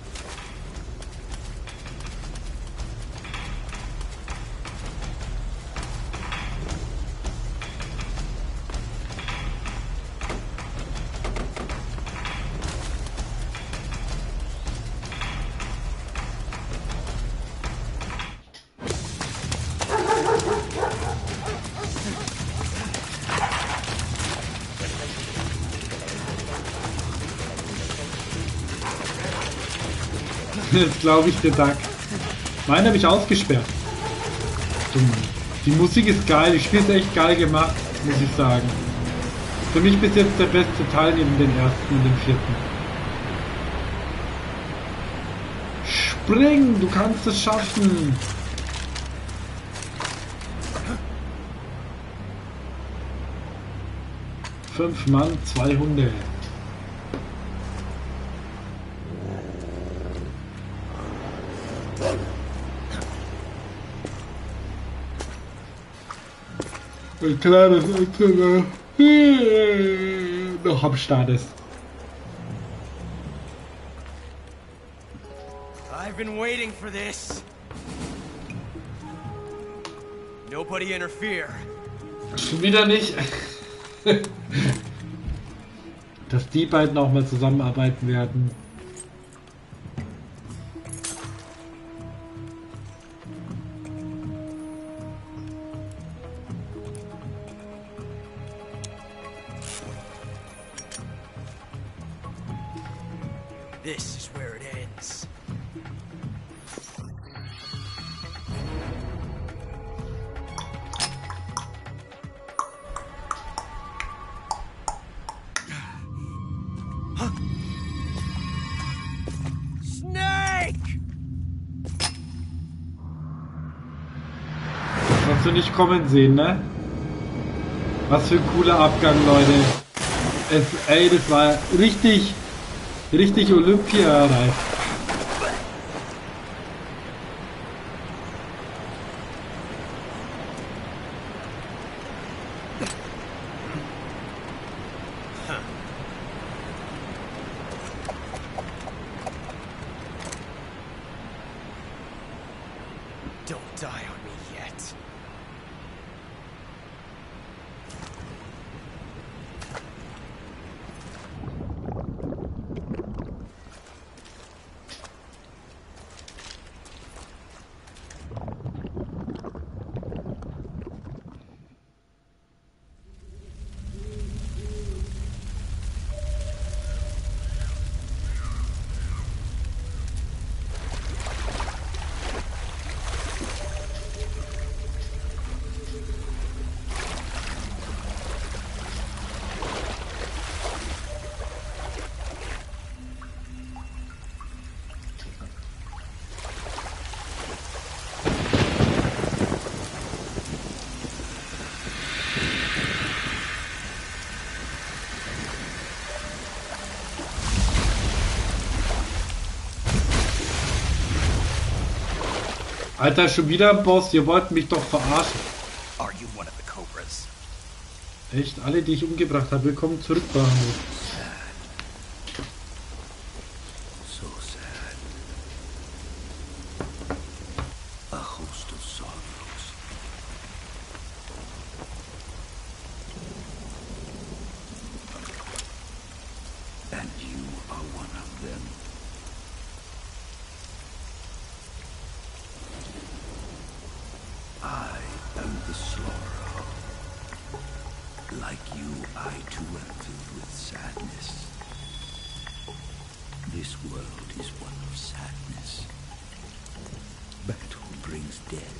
Das glaube ich dir, Duck. Meinen habe ich ausgesperrt. Die Musik ist geil, das Spiel ist echt geil gemacht, muss ich sagen. Für mich bis jetzt der beste Teil neben den ersten und dem vierten. Spring, du kannst es schaffen. Fünf Mann, 2 Hunde. Ein kleines Zimmer noch am Start ist. I've been waiting for this. Nobody interfere. Schon wieder nicht. Dass die beiden auch mal zusammenarbeiten werden. This is where it ends. Snake! Das hast du nicht kommen sehen, ne? Was für ein cooler Abgang, Leute. Ey, das war richtig Richtig Olympia-reif. Don't die on me yet. Alter, schon wieder ein Boss, ihr wollt mich doch verarschen. Are you one of the Cobras? Echt, alle, die ich umgebracht habe, willkommen zurück, Bahamut. So sad. A host of sorrows. And you are one of them. I am the Slaughterer. Like you, I too am filled with sadness. This world is one of sadness. Battle brings death.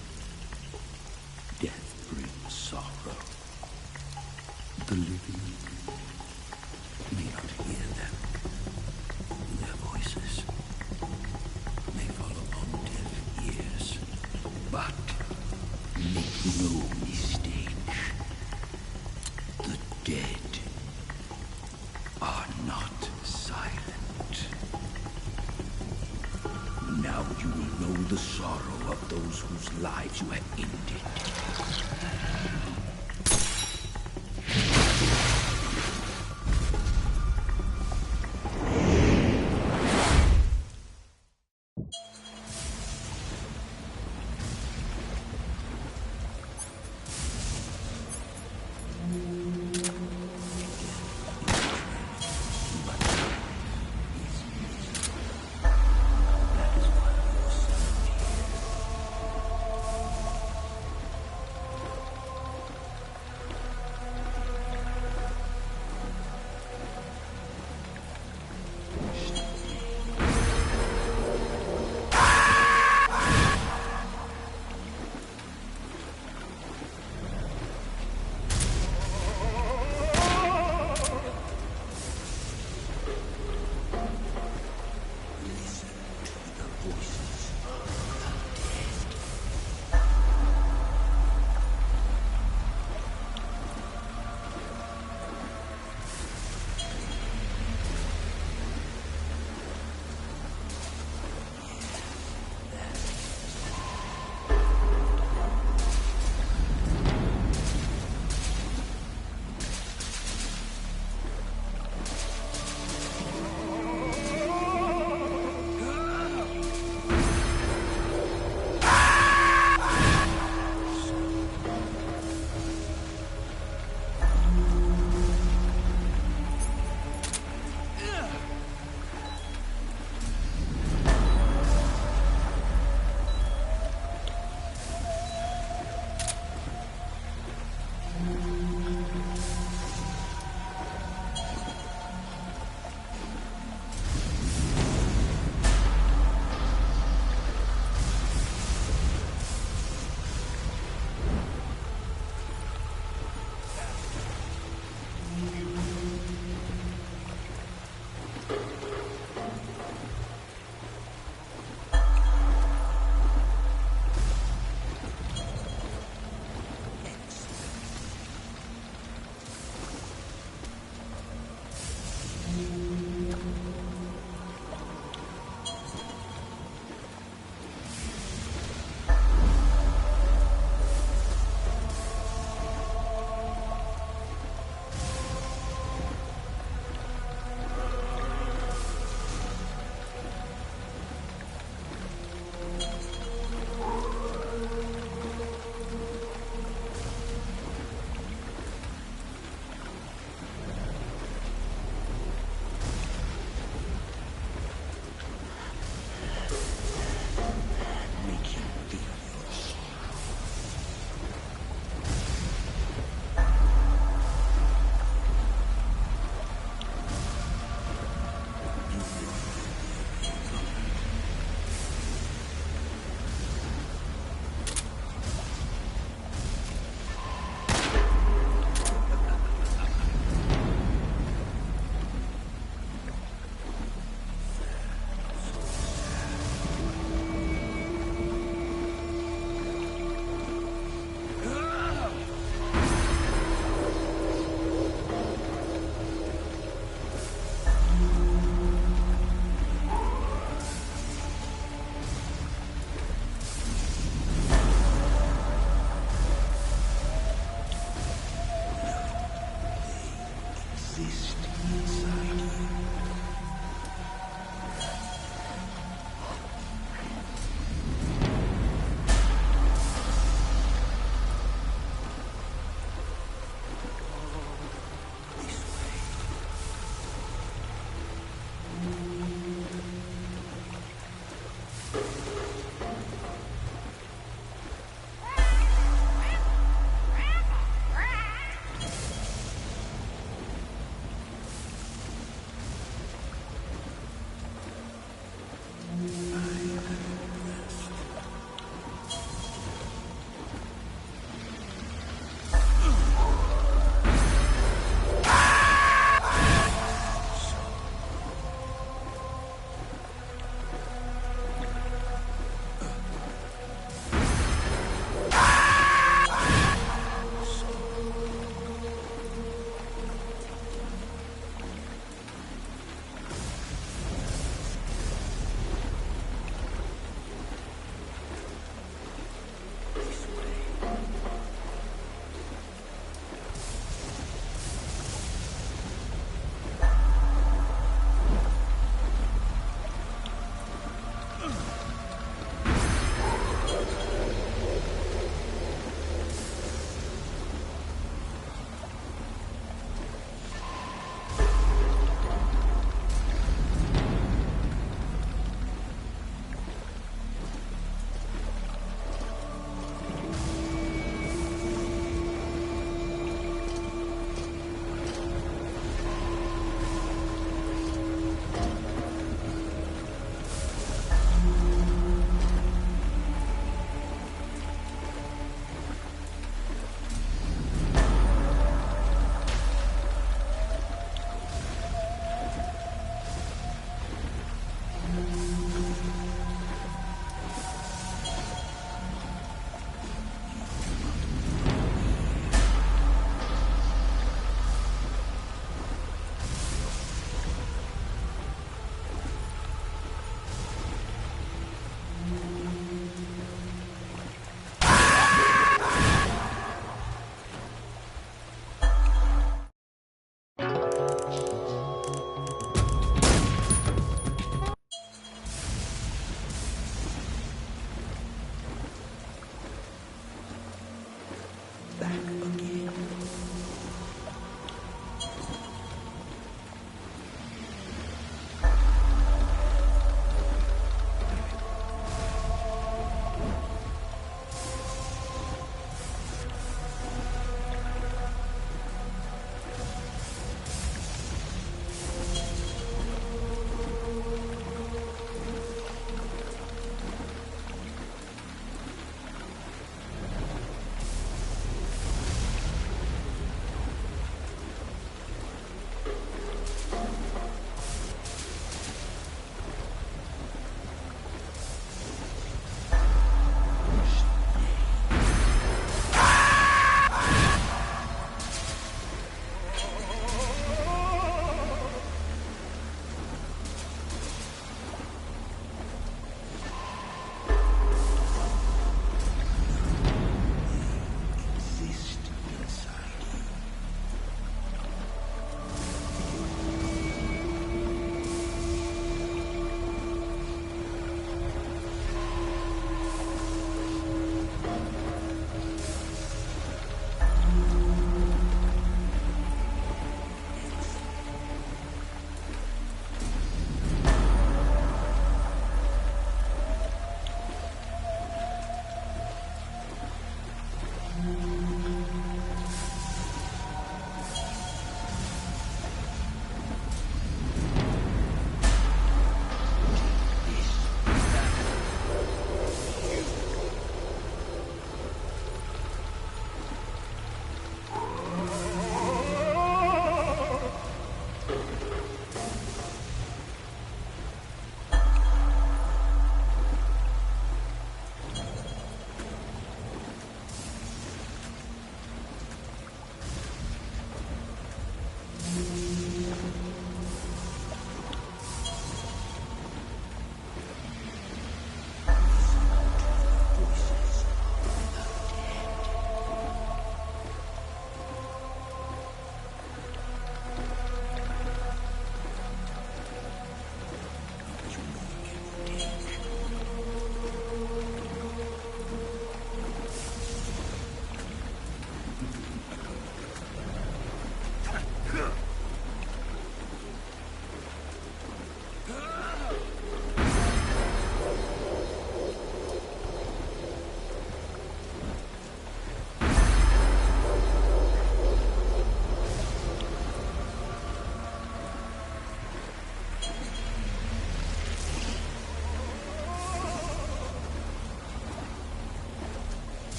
Death brings sorrow. The living may not hear them. Their voices may fall upon deaf ears. But make no mistake. The dead are not silent. Now you will know the sorrow of those whose lives you have ended.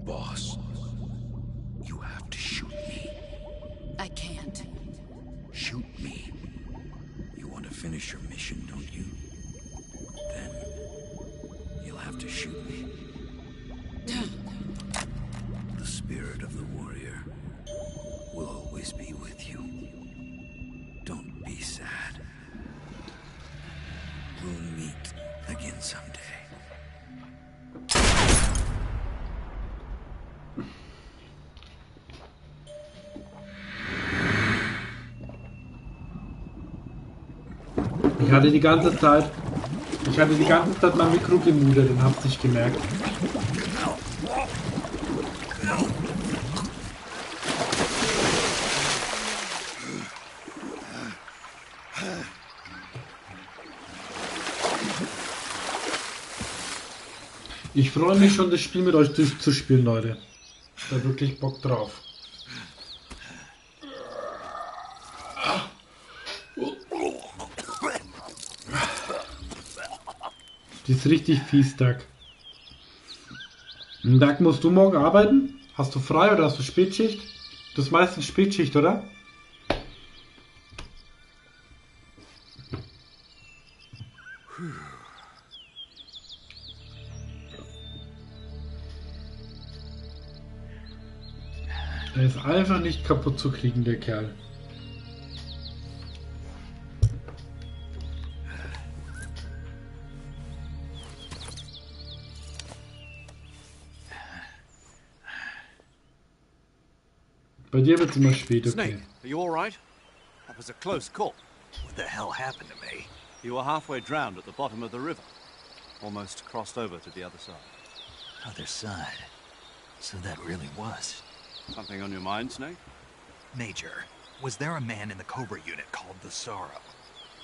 Boss, you have to shoot me. I can't. Shoot me. You want to finish your mission, don't you? Then you'll have to shoot me. The spirit of the warrior will always be with you. Don't be sad. We'll meet again someday. Ich hatte die ganze Zeit mein Mikro gemutet und hab's nicht gemerkt. Ich freue mich schon, das Spiel mit euch durchzuspielen, Leute. Ich hab da wirklich Bock drauf. Die ist richtig fies, Doug. Doug, musst du morgen arbeiten? Hast du frei oder hast du Spätschicht? Das ist meistens Spätschicht, oder? Er ist einfach nicht kaputt zu kriegen, der Kerl. Bei dir wird's immer spät, okay. Snake, are you all right? That was a close call. What the hell happened to me? You were halfway drowned at the bottom of the river. Almost crossed over to the other side. Other side. So that really was. Something on your mind, Snake? Major, was there a man in the Cobra unit called the Sorrow?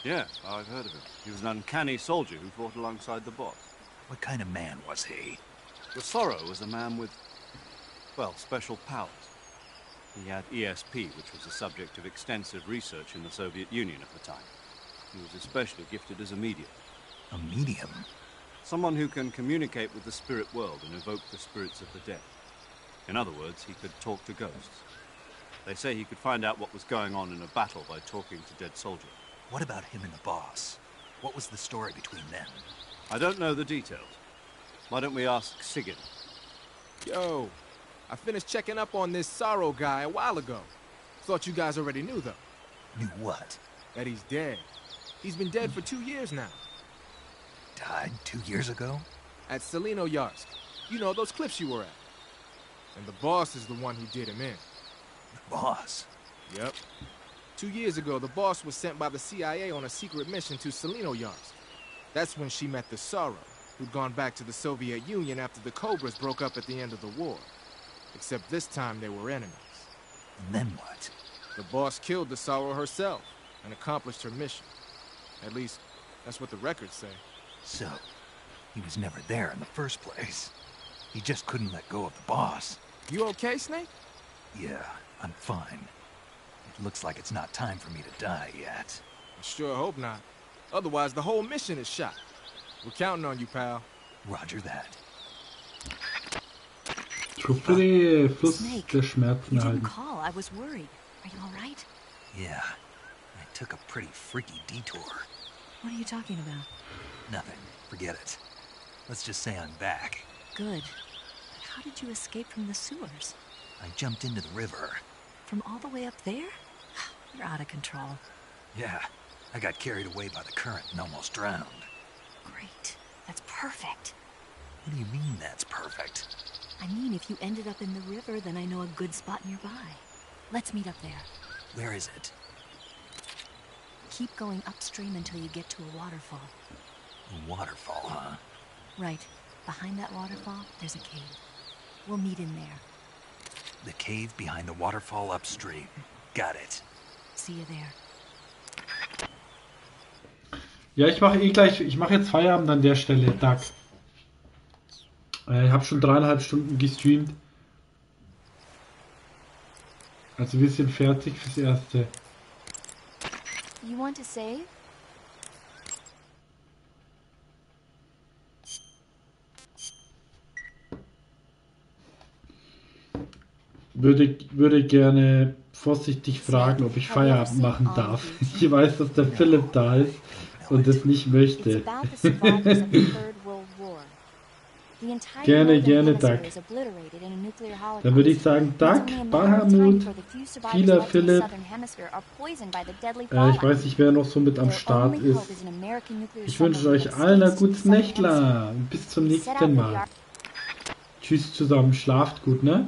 Yes, I've heard of him. He was an uncanny soldier who fought alongside the boss. What kind of man was he? The Sorrow was a man with, well, special powers. He had ESP, which was the subject of extensive research in the Soviet Union at the time. He was especially gifted as a medium. A medium? Someone who can communicate with the spirit world and evoke the spirits of the dead. In other words, he could talk to ghosts. They say he could find out what was going on in a battle by talking to dead soldiers. What about him and the boss? What was the story between them? I don't know the details. Why don't we ask Sigurd? Yo, I finished checking up on this Sorrow guy a while ago. Thought you guys already knew, though. Knew what? That he's dead. He's been dead for 2 years now. Died 2 years ago? At Selino-Yarsk. You know, those cliffs you were at. And the boss is the one who did him in. The boss? Yep. 2 years ago, the boss was sent by the CIA on a secret mission to Selino-Yarsk. That's when she met the Sorrow, who'd gone back to the Soviet Union after the Cobras broke up at the end of the war. Except this time they were enemies. And then what? The boss killed the Sorrow herself and accomplished her mission. At least, that's what the records say. So, he was never there in the first place. He just couldn't let go of the boss. You okay, Snake? Yeah, I'm fine. It looks like it's not time for me to die yet. I sure hope not. Otherwise, the whole mission is shot. We're counting on you, pal. Roger that. Ich hoffe, der Fluss der Schmerzen You didn't erhalten. call. I was worried. Are you all right? Yeah, I took a pretty freaky detour. What are you talking about? Nothing. Forget it. Let's just say I'm back. Good. But how did you escape from the sewers? I jumped into the river. From all the way up there? You're out of control. Yeah, I got carried away by the current and almost drowned. Great. That's perfect. What do you mean that's perfect? I mean, if you ended up in the river, then I know a good spot nearby. Let's meet up there. Where is it? Keep going upstream until you get to a waterfall. A waterfall, huh? Right. Behind that waterfall, there's a cave. We'll meet in there. The cave behind the waterfall upstream. Got it. See you there. Ja, ich mache gleich, ich mache jetzt Feierabend an der Stelle, Duck. Ich habe schon 3,5 Stunden gestreamt. Also wir sind fertig fürs Erste. You want to save? Würde gerne vorsichtig fragen, ob ich Feierabend machen darf. Ich weiß, dass der Philipp da ist und es nicht möchte. It's about the survivors of the Third World War. The entire Gerne, northern gerne, hemisphere Doug. is obliterated in a nuclear holocaust. Dann würde ich sagen, It's Doug, only a matter of time Bahamut, before the few survivors Kieler, left in the Philipp. southern hemisphere are poisoned by the deadly Ich fallout. weiß nicht, wer noch so mit am Their Start only ist. hope is an American nuclear Ich wünsche submarine euch that allen ein sinks to the gutes southern hemisphere. Nächtler. Bis zum Set out nächsten for the Mal. Tschüss zusammen, schlaft gut, ne?